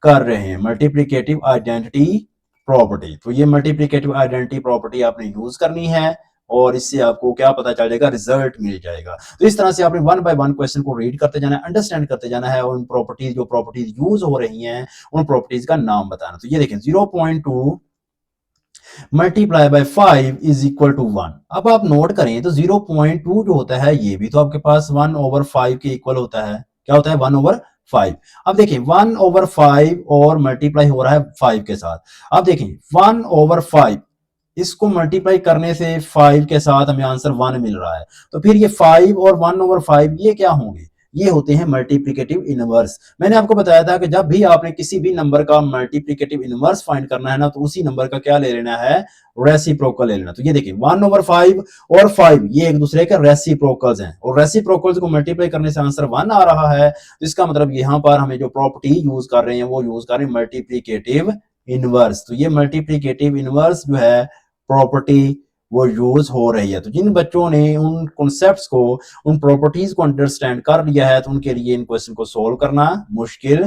कर रहे हैं, मल्टीप्लिकेटिव आइडेंटिटी प्रॉपर्टी। तो ये मल्टीप्लिकेटिव आइडेंटिटी प्रॉपर्टी आपने यूज करनी है और इससे आपको क्या पता चल जाएगा, रिजल्ट मिल जाएगा। तो इस तरह से आपने 1 बाय 1 क्वेश्चन को रीड करते जाना है, अंडरस्टैंड करते जाना है और उन प्रॉपर्टीज जो प्रॉपर्टीज यूज हो रही हैं उन प्रॉपर्टीज का नाम बताना। तो ये देखें 0.2 multiply by 5 is equal to 1। अब आप नोट करें तो 0.2 जो होता है ये भी तो आपके पास 1/5 के इक्वल होता है। क्या होता है, 1/5। अब देखिए 1/5 और मल्टीप्लाई हो रहा है 5 के साथ। अब देखिए 1/5 इसको मल्टीप्लाई करने से 5 के साथ हमें आंसर 1 मिल रहा है। तो फिर ये 5 और 1/5 ये क्या होंगे, ये होते हैं मल्टीप्लिकेटिव इनवर्स। मैंने आपको बताया था कि जब भी आपने किसी भी नंबर का मल्टीप्लिकेटिव इनवर्स फाइंड करना है ना, तो उसी नंबर का क्या ले लेना है, रेसिप्रोकल ले लेना। तो ये देखिए 1/5 और 5 ये एक दूसरे के रेसिप्रोकल्स हैं और रेसिप्रोकल्स को मल्टीप्लाई करने से आंसर 1 आ रहा है। तो इसका मतलब यहाँ पर हमें जो प्रॉपर्टी यूज कर रहे हैं वो यूज कर रहे हैं मल्टीप्लिकेटिव इनवर्स। तो ये मल्टीप्लिकेटिव इनवर्स जो है प्रॉपर्टी वो यूज हो रही है। तो जिन बच्चों ने उन कॉन्सेप्ट्स को, उन प्रॉपर्टीज को अंडरस्टैंड कर लिया है तो उनके लिए इन क्वेश्चन को सोल्व करना मुश्किल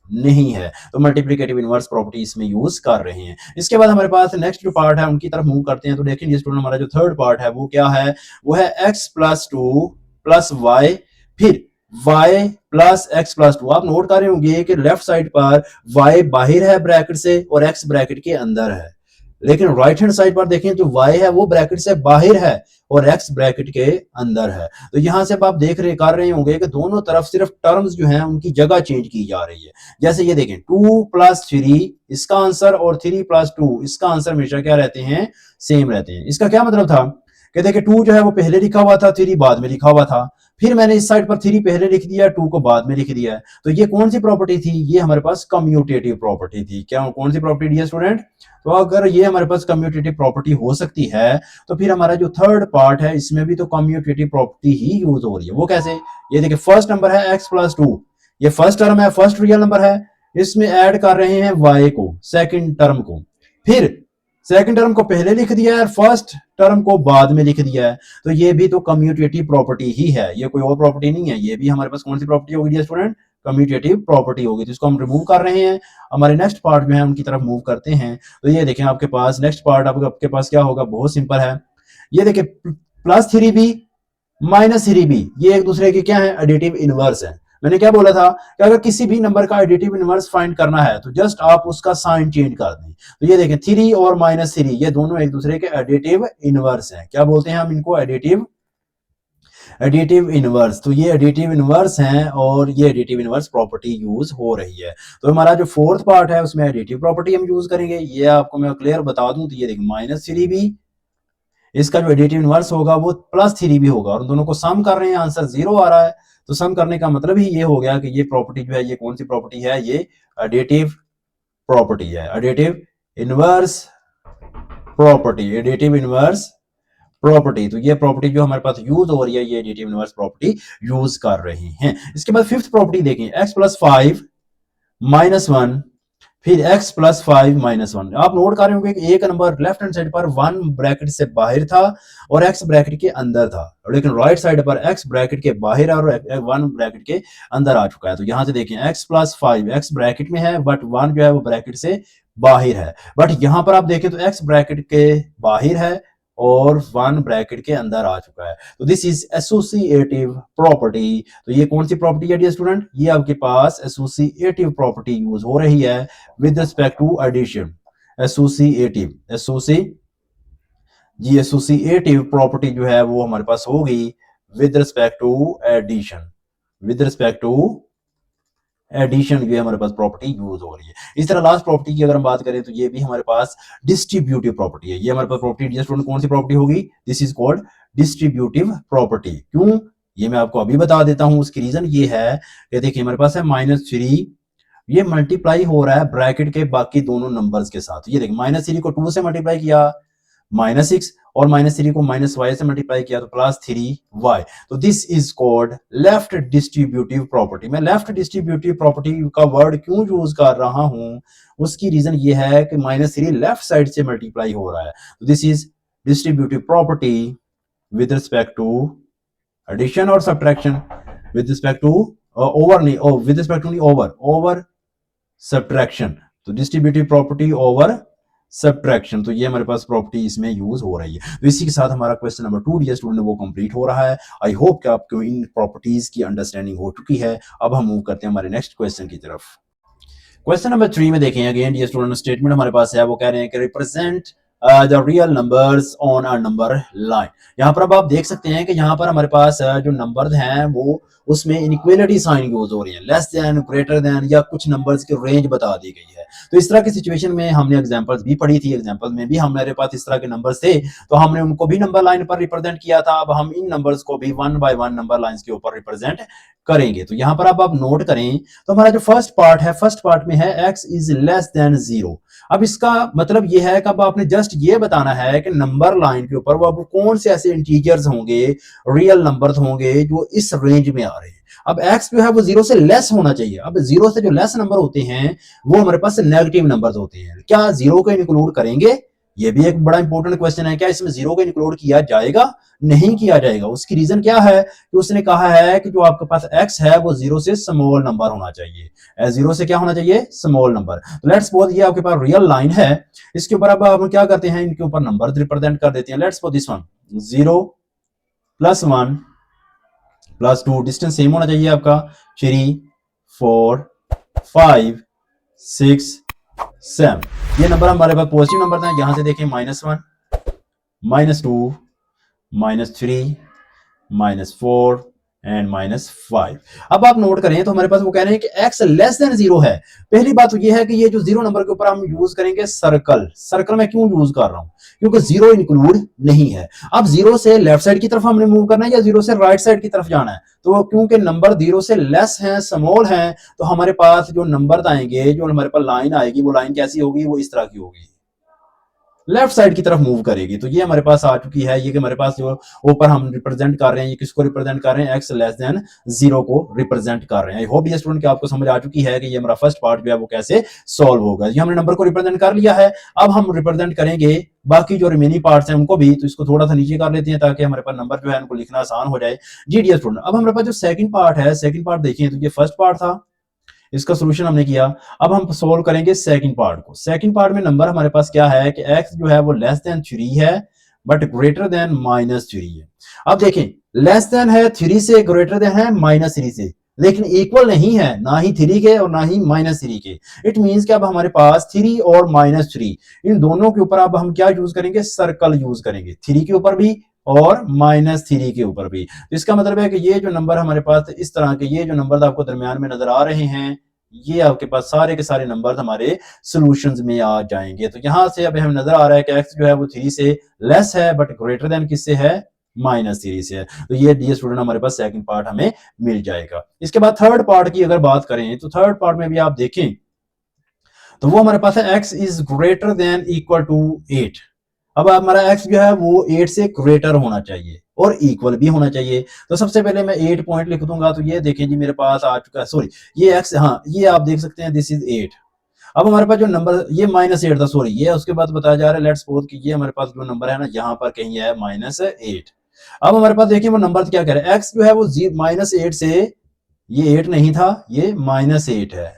नहीं है। तो मल्टीप्लिकेटिव इनवर्स प्रॉपर्टी इसमें यूज कर रहे हैं। इसके बाद हमारे पास नेक्स्ट जो पार्ट है उनकी तरफ मूव करते हैं। तो देखेंगे स्टूडेंट हमारा जो थर्ड पार्ट है वो क्या है, वो है x+2 + y, फिर y + x+2। आप नोट कर रहे होंगे कि लेफ्ट साइड पर y बाहर है ब्रैकेट से और x ब्रैकेट के अंदर है, लेकिन राइट हैंड साइड पर देखें जो y है वो ब्रैकेट से बाहर है और x ब्रैकेट के अंदर है। तो यहां से आप देख रहे कर रहे होंगे कि दोनों तरफ सिर्फ टर्म्स जो हैं उनकी जगह चेंज की जा रही है। जैसे ये देखें 2 + 3 इसका आंसर और 3 + 2 इसका आंसर हमेशा क्या रहते हैं, सेम रहते हैं। इसका क्या मतलब था कि देखिए 2 जो है वो पहले लिखा हुआ था, 3 बाद में लिखा हुआ था, फिर मैंने इस साइड पर 3 पहले लिख दिया, 2 को बाद में लिख दिया है। तो ये कौन सी प्रॉपर्टी थी, ये हमारे पास कम्यूटेटिव प्रॉपर्टी थी। क्या कौन सी प्रॉपर्टी है स्टूडेंट, तो अगर ये हमारे पास कम्यूटेटिव प्रॉपर्टी हो सकती है तो फिर हमारा जो थर्ड पार्ट है इसमें भी तो कम्यूटेटिव प्रॉपर्टी ही यूज हो रही है। वो कैसे, ये देखिए फर्स्ट नंबर है x+2, ये फर्स्ट टर्म है, फर्स्ट रियल नंबर है, इसमें ऐड कर रहे हैं y को, सेकंड टर्म को, फिर सेकंड टर्म को पहले लिख दिया है, फर्स्ट टर्म को बाद में लिख दिया है। तो ये भी तो कम्यूटेटिव प्रॉपर्टी ही है, ये कोई और प्रॉपर्टी नहीं है। ये भी हमारे पास कौन सी प्रॉपर्टी होगी स्टूडेंट, कम्यूटेटिव प्रॉपर्टी होगी। तो इसको हम रिमूव कर रहे हैं, हमारे नेक्स्ट पार्ट में है उनकी तरफ मूव करते हैं। तो ये देखें आपके पास नेक्स्ट पार्ट आपके पास क्या होगा, बहुत सिंपल है। ये देखिए +3b - 3b ये एक दूसरे के क्या है, एडिटिव इनवर्स है। मैंने क्या बोला था कि अगर किसी भी नंबर का एडिटिव इनवर्स फाइंड करना है तो जस्ट आप उसका साइन चेंज कर दें। तो ये देखें 3 और -3 ये दोनों एक दूसरे के एडिटिव इनवर्स हैं। क्या बोलते हैं हम इनको? Additive inverse. तो ये एडिटिव इनवर्स हैं और ये एडिटिव इनवर्स प्रॉपर्टी यूज हो रही है। तो हमारा जो फोर्थ पार्ट है उसमें एडिटिव प्रॉपर्टी हम यूज करेंगे। ये आपको मैं क्लियर बता दूं तो ये देखिए -3 भी, इसका जो एडिटिव इनवर्स होगा वो +3 भी होगा और दोनों को सम कर रहे हैं, आंसर 0 आ रहा है। तो सम करने का मतलब ही ये हो गया कि ये प्रॉपर्टी जो है ये कौन सी प्रॉपर्टी है? ये एडिटिव प्रॉपर्टी है, additive inverse property, additive inverse property. तो ये प्रॉपर्टी जो हमारे पास यूज हो रही है ये एडिटिव इनवर्स प्रॉपर्टी यूज कर रहे हैं। इसके बाद फिफ्थ प्रॉपर्टी देखें, x + 5 - 1 फिर x + 5 - 1। आप नोट कर रहे होंगे कि एक नंबर लेफ्ट हैंड साइड पर 1 ब्रैकेट से बाहर था और x ब्रैकेट के अंदर था, लेकिन राइट साइड पर x ब्रैकेट के बाहर और 1 ब्रैकेट के अंदर आ चुका है। तो यहां से देखें x + 5 x ब्रैकेट में है बट 1 जो है वो ब्रैकेट से बाहर है। बट यहां पर आप देखें तो x ब्रैकेट के बाहर है और 1 ब्रैकेट के अंदर आ चुका है। तो दिस इज एसोसिएटिव प्रॉपर्टी। तो ये कौन सी प्रॉपर्टी है डियर स्टूडेंट? ये आपके पास एसोसिएटिव प्रॉपर्टी यूज हो रही है with respect to addition. Associative property जो है वो हमारे पास होगी with respect to addition. With respect to addition जो है हमारे पास प्रॉपर्टी यूज हो रही है। इस तरह लास्ट प्रॉपर्टी की अगर हम बात करें तो ये भी हमारे पास डिस्ट्रीब्यूटिव प्रॉपर्टी है। ये हमारे पास प्रॉपर्टी स्टूडेंट कौन सी प्रॉपर्टी होगी? This is called distributive property. क्यों? ये मैं आपको अभी बता देता हूं। उसकी रीजन ये है कि देखिए हमारे पास है -3, ये मल्टीप्लाई हो रहा है ब्रैकेट के बाकी दोनों नंबर्स के साथ। ये देखिए -3 को 2 से मल्टीप्लाई किया -6 और -3 को -y से मल्टीप्लाई किया तो +3y। तो this is called left distributive property. मैं लेफ्ट डिस्ट्रीब्यूटिव प्रॉपर्टी का वर्ड क्यों यूज कर रहा हूं उसकी रीजन ये है कि -3 लेफ्ट साइड से मल्टीप्लाई हो रहा है। तो this is distributive property with respect to addition और subtraction, with respect to over नहीं, विद रिस्पेक्ट टू नहीं, ओवर सब्ट्रैक्शन। तो डिस्ट्रीब्यूटिव प्रॉपर्टी ओवर सब्ट्रैक्शन। तो ये हमारे पास प्रॉपर्टी इसमें यूज हो रही है। तो इसी के साथ हमारा क्वेश्चन नंबर 2 डियर स्टूडेंट वो कंप्लीट हो रहा है। आई होप कि आपको इन प्रॉपर्टीज की अंडरस्टैंडिंग हो चुकी है। अब हम मूव करते हैं हमारे नेक्स्ट क्वेश्चन की तरफ। क्वेश्चन नंबर 3 में देखें अगेन डियर स्टूडेंट स्टेटमेंट हमारे पास है, वो कह रहे हैं कि represent the real numbers on a number line. यहाँ पर अब आप देख सकते हैं कि यहाँ पर हमारे पास जो नंबर हैं वो उसमें इनइक्वालिटी साइन यूज हो रही है, लेस देन, ग्रेटर देन या कुछ नंबर्स की रेंज बता दी गई है। तो इस तरह की सिचुएशन में हमने एग्जांपल्स भी पढ़ी थी, एग्जांपल में भी हमारे पास इस तरह के नंबर्स थे तो हमने उनको भी नंबर लाइन पर रिप्रेजेंट किया था। अब हम इन नंबर्स को भी 1 बाय 1 नंबर लाइंस के ऊपर रिप्रेजेंट करेंगे। तो यहाँ पर अब आप नोट करें तो हमारा जो फर्स्ट पार्ट है, फर्स्ट पार्ट में है x इज लेस देन 0। अब इसका मतलब ये है कि अब आपने जस्ट ये बताना है कि नंबर लाइन के ऊपर वो अब कौन से ऐसे इंटीजर्स होंगे, रियल नंबर्स होंगे जो इस रेंज में आ रहे हैं। अब x जो है वो 0 से लेस होना चाहिए। अब 0 से जो लेस नंबर होते हैं वो हमारे पास नेगेटिव नंबर्स होते हैं। क्या 0 को इंक्लूड करेंगे? ये भी एक बड़ा इंपॉर्टेंट क्वेश्चन है। क्या इसमें 0 को इंक्लूड किया जाएगा? नहीं किया जाएगा। उसकी रीजन क्या है कि उसने कहा है कि जो आपके पास x है वो 0 से स्मॉल नंबर होना चाहिए। 0 से क्या होना चाहिए? Small number. तो लेट्स सपोज ये आपके पास रियल लाइन है, इसके ऊपर अब हम क्या करते हैं, इनके ऊपर नंबर रिप्रेजेंट कर देते हैं। Let's suppose this one 0 + 1 + 2, distance same होना चाहिए आपका, 3 4 5 6 7। ये नंबर हमारे पास पॉजिटिव नंबर था। यहां से देखें -1 -2 -3 -4 एंड -5। अब आप नोट करें तो हमारे पास वो कह रहे हैं कि x लेस देन 0 है। पहली बात तो ये है कि ये जो 0 नंबर के ऊपर हम यूज करेंगे सर्कल। सर्कल में क्यों यूज कर रहा हूं? क्योंकि 0 इंक्लूड नहीं है। अब 0 से लेफ्ट साइड की तरफ हमने मूव करना है या 0 से राइट साइड की तरफ जाना है? तो क्योंकि नंबर 0 से लेस है, स्मॉल है, तो हमारे पास जो नंबर आएंगे, जो हमारे पास लाइन आएगी, वो लाइन कैसी होगी? वो इस तरह की होगी, लेफ्ट साइड की तरफ मूव करेगी। तो ये हमारे पास आ चुकी है। ये कि हमारे पास जो ऊपर हम रिप्रेजेंट कर रहे हैं, ये किसको रिप्रेजेंट कर रहे हैं? x लेस देन 0 को रिप्रेजेंट कर रहे हैं। आई होप ये स्टूडेंट कि आपको समझ आ चुकी है कि ये हमारा फर्स्ट पार्ट जो है वो कैसे सॉल्व होगा। ये हमने नंबर को रिप्रेजेंट कर लिया है। अब हम रिप्रेजेंट करेंगे बाकी जो रिमेनिंग पार्ट्स हैं उनको भी। तो इसको थोड़ा सा नीचे कर लेते हैं ताकि हमारे पास नंबर जो है उनको लिखना आसान हो जाए। जी डियर स्टूडेंट, अब हमारे पास जो सेकंड पार्ट है, सेकंड पार्ट देखिए तो ये फर्स्ट पार्ट था, इसका सोल्यूशन हमने किया। अब हम सोल्व करेंगे सेकंड पार्ट को। सेकंड पार्ट में नंबर हमारे पास क्या है कि x जो है वो लेस देन 3 है बट ग्रेटर देन -3 है। अब देखें लेस देन है 3 से, ग्रेटर देन है -3 से। लेकिन इक्वल नहीं है, ना ही 3 के और ना ही -3 के। इट मींस कि अब हमारे पास 3 और -3 इन दोनों के ऊपर अब हम क्या यूज करेंगे, सर्कल यूज करेंगे, 3 के ऊपर भी और -3 के ऊपर भी। तो इसका मतलब है कि ये जो नंबर हमारे पास इस तरह के, ये जो नंबर आपको दरमियान में नजर आ रहे हैं, ये आपके पास सारे के सारे नंबर हमारे सॉल्यूशंस में आ जाएंगे। तो यहां से अब हमें नजर आ रहा है कि x जो है वो 3 से लेस है, बट ग्रेटर देन किससे है, -3 से है। तो ये डियर स्टूडेंट हमारे पास सेकंड पार्ट हमें मिल जाएगा। इसके बाद थर्ड पार्ट की अगर बात करें तो थर्ड पार्ट में भी आप देखें तो वो हमारे पास है x is greater than equal to 8। अब हमारा x जो है वो 8 से ग्रेटर होना चाहिए और इक्वल भी होना चाहिए। तो सबसे पहले मैं 8 पॉइंट लिख दूंगा। तो ये देखें जी मेरे पास आ चुका है, सॉरी ये x, हाँ ये आप देख सकते हैं, दिस इज 8। अब हमारे पास जो नंबर ये -8 था, सॉरी ये उसके बाद बताया जा रहा है, लेट्स सपोज कि ये हमारे पास जो नंबर है ना यहाँ पर कहीं है -8। अब हमारे पास देखिए वो नंबर क्या कह रहा है, x जो है वो -8 से, ये 8 नहीं था, ये -8 है।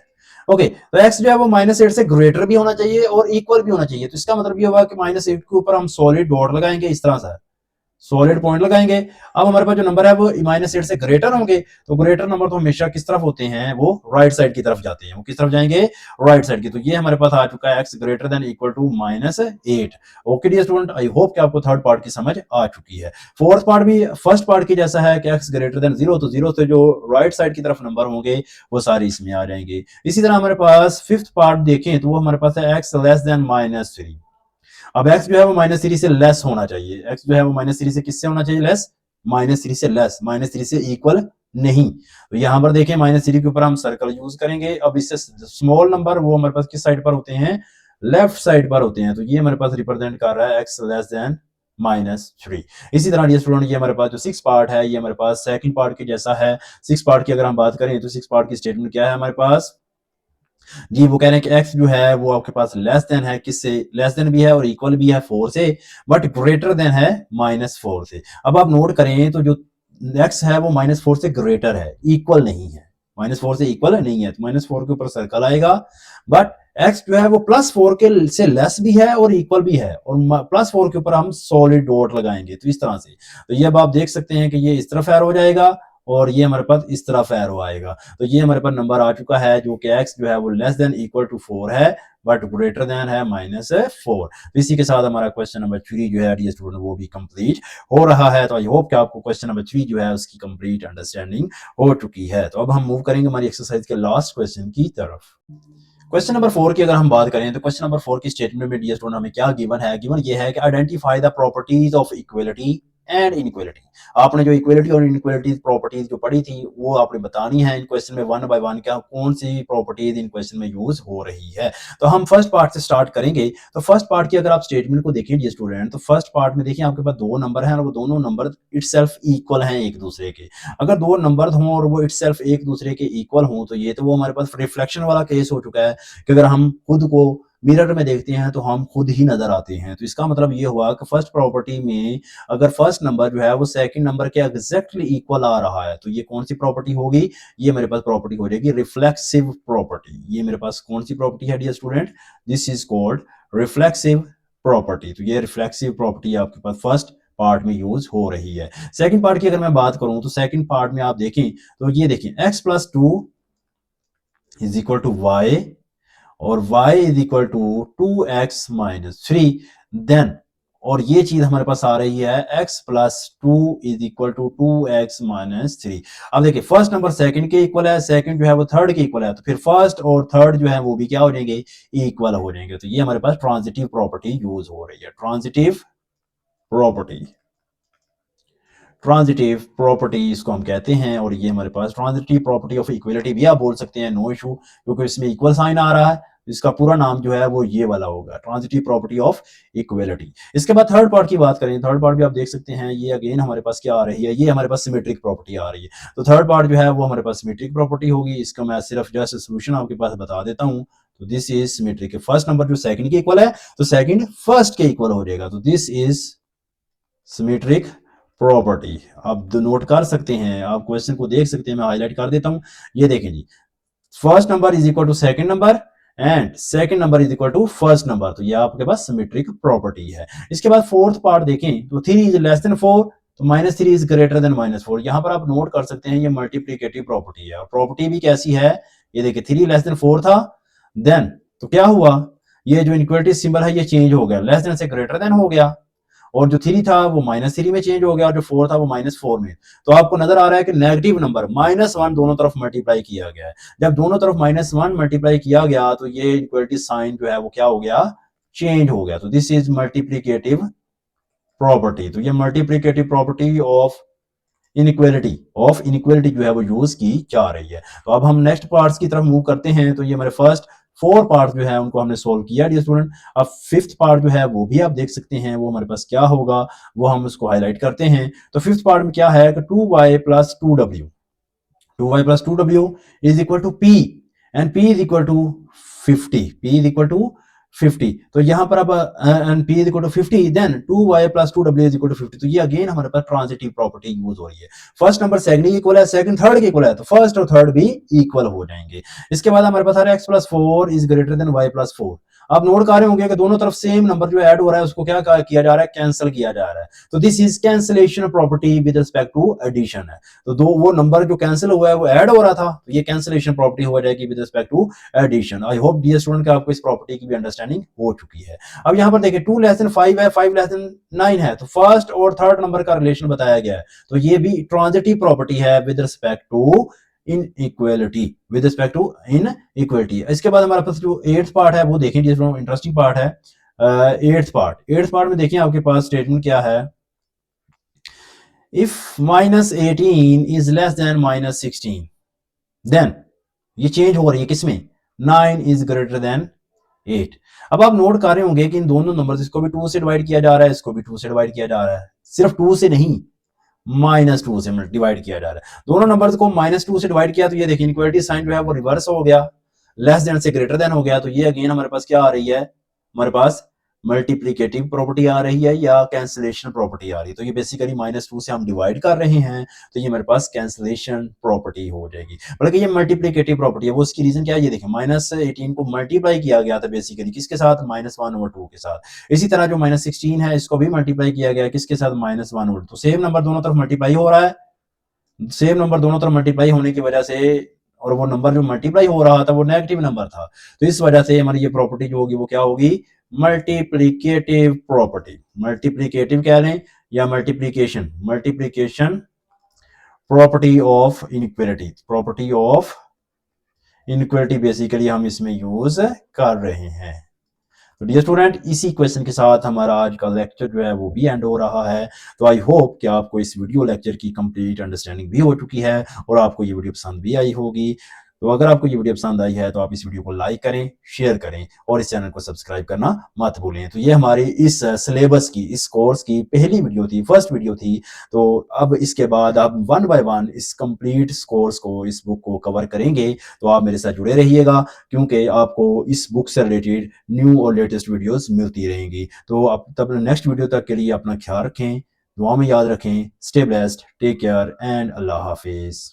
ओके, तो x जो है वो -8 से ग्रेटर भी होना चाहिए और इक्वल भी होना चाहिए। तो इसका मतलब ये होगा कि -8 के ऊपर हम सॉलिड डॉट लगाएंगे, इस तरह से सॉलिड पॉइंट लगाएंगे। अब हमारे पास जो नंबर है वो -8 से ग्रेटर होंगे, तो ग्रेटर नंबर तो हमेशा किस तरफ होते हैं, वो राइट साइड की तरफ जाते हैं। वो किस तरफ जाएंगे, राइट साइड की। तो ये हमारे पास आ चुका है x greater than equal to -8। Okay dear student, I hope कि आपको थर्ड पार्ट की समझ आ चुकी है। फोर्थ पार्ट भी फर्स्ट पार्ट की जैसा है कि x ग्रेटर देन 0, तो 0 से जो राइट साइड की तरफ नंबर होंगे वो सारे इसमें आ जाएंगे। इसी तरह हमारे पास फिफ्थ पार्ट देखें तो वो हमारे पास है x लेस देन -3। अब x जो है वो -3 से लेस होना चाहिए, x जो है वो -3 से किससे होना चाहिए, लेस, -3 से लेस, -3 से इक्वल नहीं। तो यहां पर देखें -3 के ऊपर हम सर्कल यूज करेंगे। अब इससे स्मॉल नंबर वो हमारे पास किस साइड पर होते हैं, लेफ्ट साइड पर होते हैं। तो ये हमारे पास रिप्रेजेंट कर रहा है x लेस देन -3। इसी तरह डियर स्टूडेंट ये हमारे पास जो सिक्स पार्ट है ये हमारे पास सेकंड पार्ट के जैसा है। सिक्स पार्ट की अगर हम बात करें तो सिक्स पार्ट की स्टेटमेंट क्या है हमारे पास जी, वो कह रहे हैं कि x जो है वो आपके पास लेस देन है, किससे, लेस देन भी है और इक्वल भी है 4 से, बट ग्रेटर देन है -4 से। अब आप नोट करें तो जो x है वो -4 से ग्रेटर है, इक्वल नहीं है, -4 से इक्वल नहीं है। तो -4 के ऊपर सर्कल आएगा, बट x जो है वो +4 के से लेस भी है और इक्वल भी है, और +4 के ऊपर हम सॉलिड डॉट लगाएंगे। तो इस तरह से, तो ये अब आप देख सकते हैं कि ये इस तरफ एरो हो जाएगा और ये हमारे पास इस तरफ एरो आएगा। तो ये हमारे पास नंबर आ चुका है जो कि x जो है वो लेस देन इक्वल टू 4 है, बट ग्रेटर देन है -4। तो इसी के साथ हमारा क्वेश्चन नंबर 3 जो है डियर स्टूडेंट वो भी कंप्लीट हो रहा है। तो आई होप कि आपको क्वेश्चन नंबर 3 जो है उसकी कंप्लीट अंडरस्टैंडिंग हो चुकी है। तो अब हम मूव करेंगे हमारी एक्सरसाइज के लास्ट क्वेश्चन की तरफ। क्वेश्चन नंबर 4 की अगर हम बात करें तो क्वेश्चन नंबर 4 की स्टेटमेंट में डियर स्टूडेंट हमें क्या गिवन है, गिवन ये है कि identify the properties of equality and inequality. आपने जो इक्वलिटी और इनइक्वालिटी प्रॉपर्टीज जो पढ़ी थी वो आपने बतानी है इन क्वेश्चन में, वन बाय वन क्या कौन सी प्रॉपर्टीज इन क्वेश्चन में यूज हो रही है। तो हम फर्स्ट पार्ट से स्टार्ट करेंगे। तो फर्स्ट पार्ट की अगर आप स्टेटमेंट को देखें डियर स्टूडेंट, तो फर्स्ट पार्ट में देखिए आपके पास दो नंबर हैं और वो दोनों नंबर इटसेल्फ इक्वल हैं एक दूसरे के। अगर दो नंबर हों और वो इटसेल्फ एक दूसरे के इक्वल हों तो ये तो वो हमारे पास रिफ्लेक्शन वाला केस हो चुका है कि अगर हम खुद को मिरर में देखते हैं तो हम खुद ही नजर आते हैं। तो इसका मतलब ये हुआ कि फर्स्ट प्रॉपर्टी में अगर फर्स्ट नंबर जो है वो सेकंड नंबर के एग्जैक्टली इक्वल आ रहा है तो ये कौन सी प्रॉपर्टी होगी, ये मेरे पास प्रॉपर्टी हो जाएगी रिफ्लेक्सिव प्रॉपर्टी। ये मेरे पास कौन सी प्रॉपर्टी है dear student, this is called reflexive property. तो ये रिफ्लेक्सिव प्रॉपर्टी आपके पास फर्स्ट पार्ट में यूज हो रही है। सेकंड पार्ट की अगर मैं बात करूं तो सेकंड पार्ट में आप देखें तो ये देखें x+2 is equal to y और y is equal to 2x-3, then और ये चीज हमारे पास आ रही है x+2 is equal to 2x-3। अब देखिए फर्स्ट नंबर सेकंड के इक्वल है, सेकंड जो है वो थर्ड के इक्वल है, तो फिर फर्स्ट और थर्ड जो है वो भी क्या हो जाएंगे, इक्वल हो जाएंगे। तो ये हमारे पास ट्रांजिटिव प्रॉपर्टी यूज हो रही है, ट्रांजिटिव प्रॉपर्टी, ट्रांजिटिव प्रॉपर्टी इसको हम कहते हैं। और ये हमारे पास ट्रांजिटिव प्रॉपर्टी ऑफ इक्वलिटी भी आप बोल सकते हैं, नो इशू, क्योंकि इसमें इक्वल साइन आ रहा है। इसका पूरा नाम जो है वो ये वाला होगा, ट्रांजिटिव प्रॉपर्टी ऑफ इक्वलिटी। इसके बाद थर्ड पार्ट की बात करें, थर्ड पार्ट भी आप देख सकते हैं, ये अगेन हमारे पास क्या आ रही है, ये हमारे पास सिमेट्रिक प्रॉपर्टी आ रही है। तो थर्ड पार्ट जो है वो हमारे पास सिमेट्रिक प्रॉपर्टी होगी। इसका मैं सिर्फ जस्ट सोल्यूशन आपके पास बता देता हूँ। तो this is symmetric, first number जो सेकंड के इक्वल है तो सेकंड फर्स्ट के इक्वल हो जाएगा। तो दिस इज सिमेट्रिक प्रॉपर्टी। आप नोट कर सकते हैं, आप क्वेश्चन को देख सकते हैं, मैं हाईलाइट कर देता हूं। ये देखें जी, first number is equal to second number and second number is equal to first number. तो ये आपके पास सिमेट्रिक प्रॉपर्टी है। इसके बाद फोर्थ पार्ट देखें तो 3 इज लेस देन 4 तो -3 इज ग्रेटर देन -4। यहाँ पर आप नोट कर सकते हैं ये मल्टीप्लीकेटिव प्रॉपर्टी है। प्रॉपर्टी भी कैसी है, ये देखिए 3 लेस देन 4 था, देन तो क्या हुआ, ये जो इनइक्वालिटी सिंबल है ये चेंज हो गया, लेस देन से ग्रेटर देन हो गया, और जो 3 था वो -3 में चेंज हो गया, और जो 4 था वो -4 में। तो आपको नजर आ रहा है कि नेगेटिव नंबर -1 दोनों तरफ मल्टीप्लाई किया गया है। जब दोनों तरफ -1 मल्टीप्लाई किया गया तो ये इक्वलिटी साइन जो है वो क्या हो गया, चेंज हो गया। तो दिस इज मल्टीप्लीकेटिव प्रॉपर्टी। तो ये मल्टीप्लीकेटिव प्रॉपर्टी ऑफ इनइक्वालिटी जो है वो यूज की जा रही है। तो अब हम नेक्स्ट पार्ट्स की तरफ मूव करते हैं। तो ये हमारे फर्स्ट 4 पार्ट जो है उनको हमने सोल्व किया डियर स्टूडेंट। अब फिफ्थ पार्ट जो है वो भी आप देख सकते हैं, वो हमारे पास क्या होगा वो हम उसको हाईलाइट करते हैं। तो फिफ्थ पार्ट में क्या है कि 2y plus 2w, 2y plus 2w is equal to p, and p is equal to 50, p is equal to 50। तो यहां पर अब and p is equal to 50, then 2y plus 2w is equal to 50। तो ये again हमारे पास transitive property use हो रही है। फर्स्ट नंबर सेकंड इक्वल है, सेकंड थर्ड के इक्वल है, तो फर्स्ट और थर्ड भी इक्वल हो जाएंगे। इसके बाद हमारे पास आ रहा है x plus 4 is greater then y plus 4। आप नोट कर रहे होंगे कि दोनों तरफ सेम नंबर जो ऐड हो रहा है उसको क्या किया जा रहा है, कैंसिल किया जा रहा है। तो this is cancellation property with respect to addition है। तो दो वो नंबर जो कैंसिल हुआ है वो ऐड हो रहा था, तो ये कैंसिलेशन प्रॉपर्टी हो जाएगी with respect to addition. I hope dear student आपको इस प्रॉपर्टी की भी अंडरस्टैंडिंग हो चुकी है। अब यहाँ पर देखिए 2 लेस देन 5 है, 5 लेस देन 9 है, तो फर्स्ट और थर्ड नंबर का रिलेशन बताया गया है। तो ये भी ट्रांजिटिव प्रॉपर्टी है with respect to inequality, with respect to inequality. इसके बाद हमारे पास जो 8th पार्ट है वो देखें, जिसमें इंटरेस्टिंग पार्ट है। 8th पार्ट में देखिए आपके पास स्टेटमेंट क्या है, if -18 is less than -16 then ये चेंज हो रही है किसमें, 9 इज ग्रेटर देन 8। अब आप नोट कर रहे होंगे कि इन दोनों नंबर्स, इसको भी 2 से डिवाइड किया जा रहा है, इसको भी 2 से डिवाइड किया जा रहा है, सिर्फ 2 से नहीं -2 से डिवाइड किया जा रहा है। दोनों नंबर्स को -2 से डिवाइड किया तो ये देखिए इक्वालिटी साइन जो है वो रिवर्स हो गया, लेस देन से ग्रेटर देन हो गया। तो ये अगेन हमारे पास क्या आ रही है, हमारे पास मल्टीप्लीकेटिव प्रॉपर्टी आ रही है या कैंसिलेशन प्रॉपर्टी आ रही है। तो ये बेसिकली -2 से हम डिवाइड कर रहे हैं, तो ये हमारे पास कैंसिलेशन प्रॉपर्टी हो जाएगी। बल्कि ये मल्टीप्लीकेटिव प्रॉपर्टी है, वो उसकी रीजन क्या है, ये देखिए -18 को मल्टीप्लाई किया गया था बेसिकली किसके साथ, -1/2 के साथ। इसी तरह जो -16 है इसको भी मल्टीप्लाई किया गया किसके साथ, -1/2। तो सेम नंबर दोनों तरफ मल्टीप्लाई हो रहा है, सेम नंबर दोनों तरफ मल्टीप्लाई होने की वजह से, और वो नंबर जो मल्टीप्लाई हो रहा था वो नेगेटिव नंबर था, तो इस वजह से हमारी ये प्रॉपर्टी जो होगी वो क्या होगी, मल्टीप्लीकेटिव प्रॉपर्टी। मल्टीप्लीकेटिव कह लें या multiplication property of inequality, property of inequality basically हम इसमें यूज कर रहे हैं। तो डियर स्टूडेंट, इसी क्वेश्चन के साथ हमारा आज का लेक्चर जो है वो भी एंड हो रहा है। तो आई होप कि आपको इस वीडियो लेक्चर की कंप्लीट अंडरस्टैंडिंग भी हो चुकी है और आपको ये वीडियो पसंद भी आई होगी। तो अगर आपको ये वीडियो पसंद आई है तो आप इस वीडियो को लाइक करें, शेयर करें और इस चैनल को सब्सक्राइब करना मत भूलें। तो ये हमारी इस सिलेबस की, इस कोर्स की पहली वीडियो थी, फर्स्ट वीडियो थी। तो अब इसके बाद आप 1 बाय 1 इस कंप्लीट कोर्स को, इस बुक को कवर करेंगे। तो आप मेरे साथ जुड़े रहिएगा क्योंकि आपको इस बुक से रिलेटेड न्यू और लेटेस्ट वीडियोस मिलती रहेंगी। तो अब तब नेक्स्ट वीडियो तक के लिए अपना ख्याल रखें, दुआ में याद रखें। Stay blessed, take care and अल्लाह हाफिज।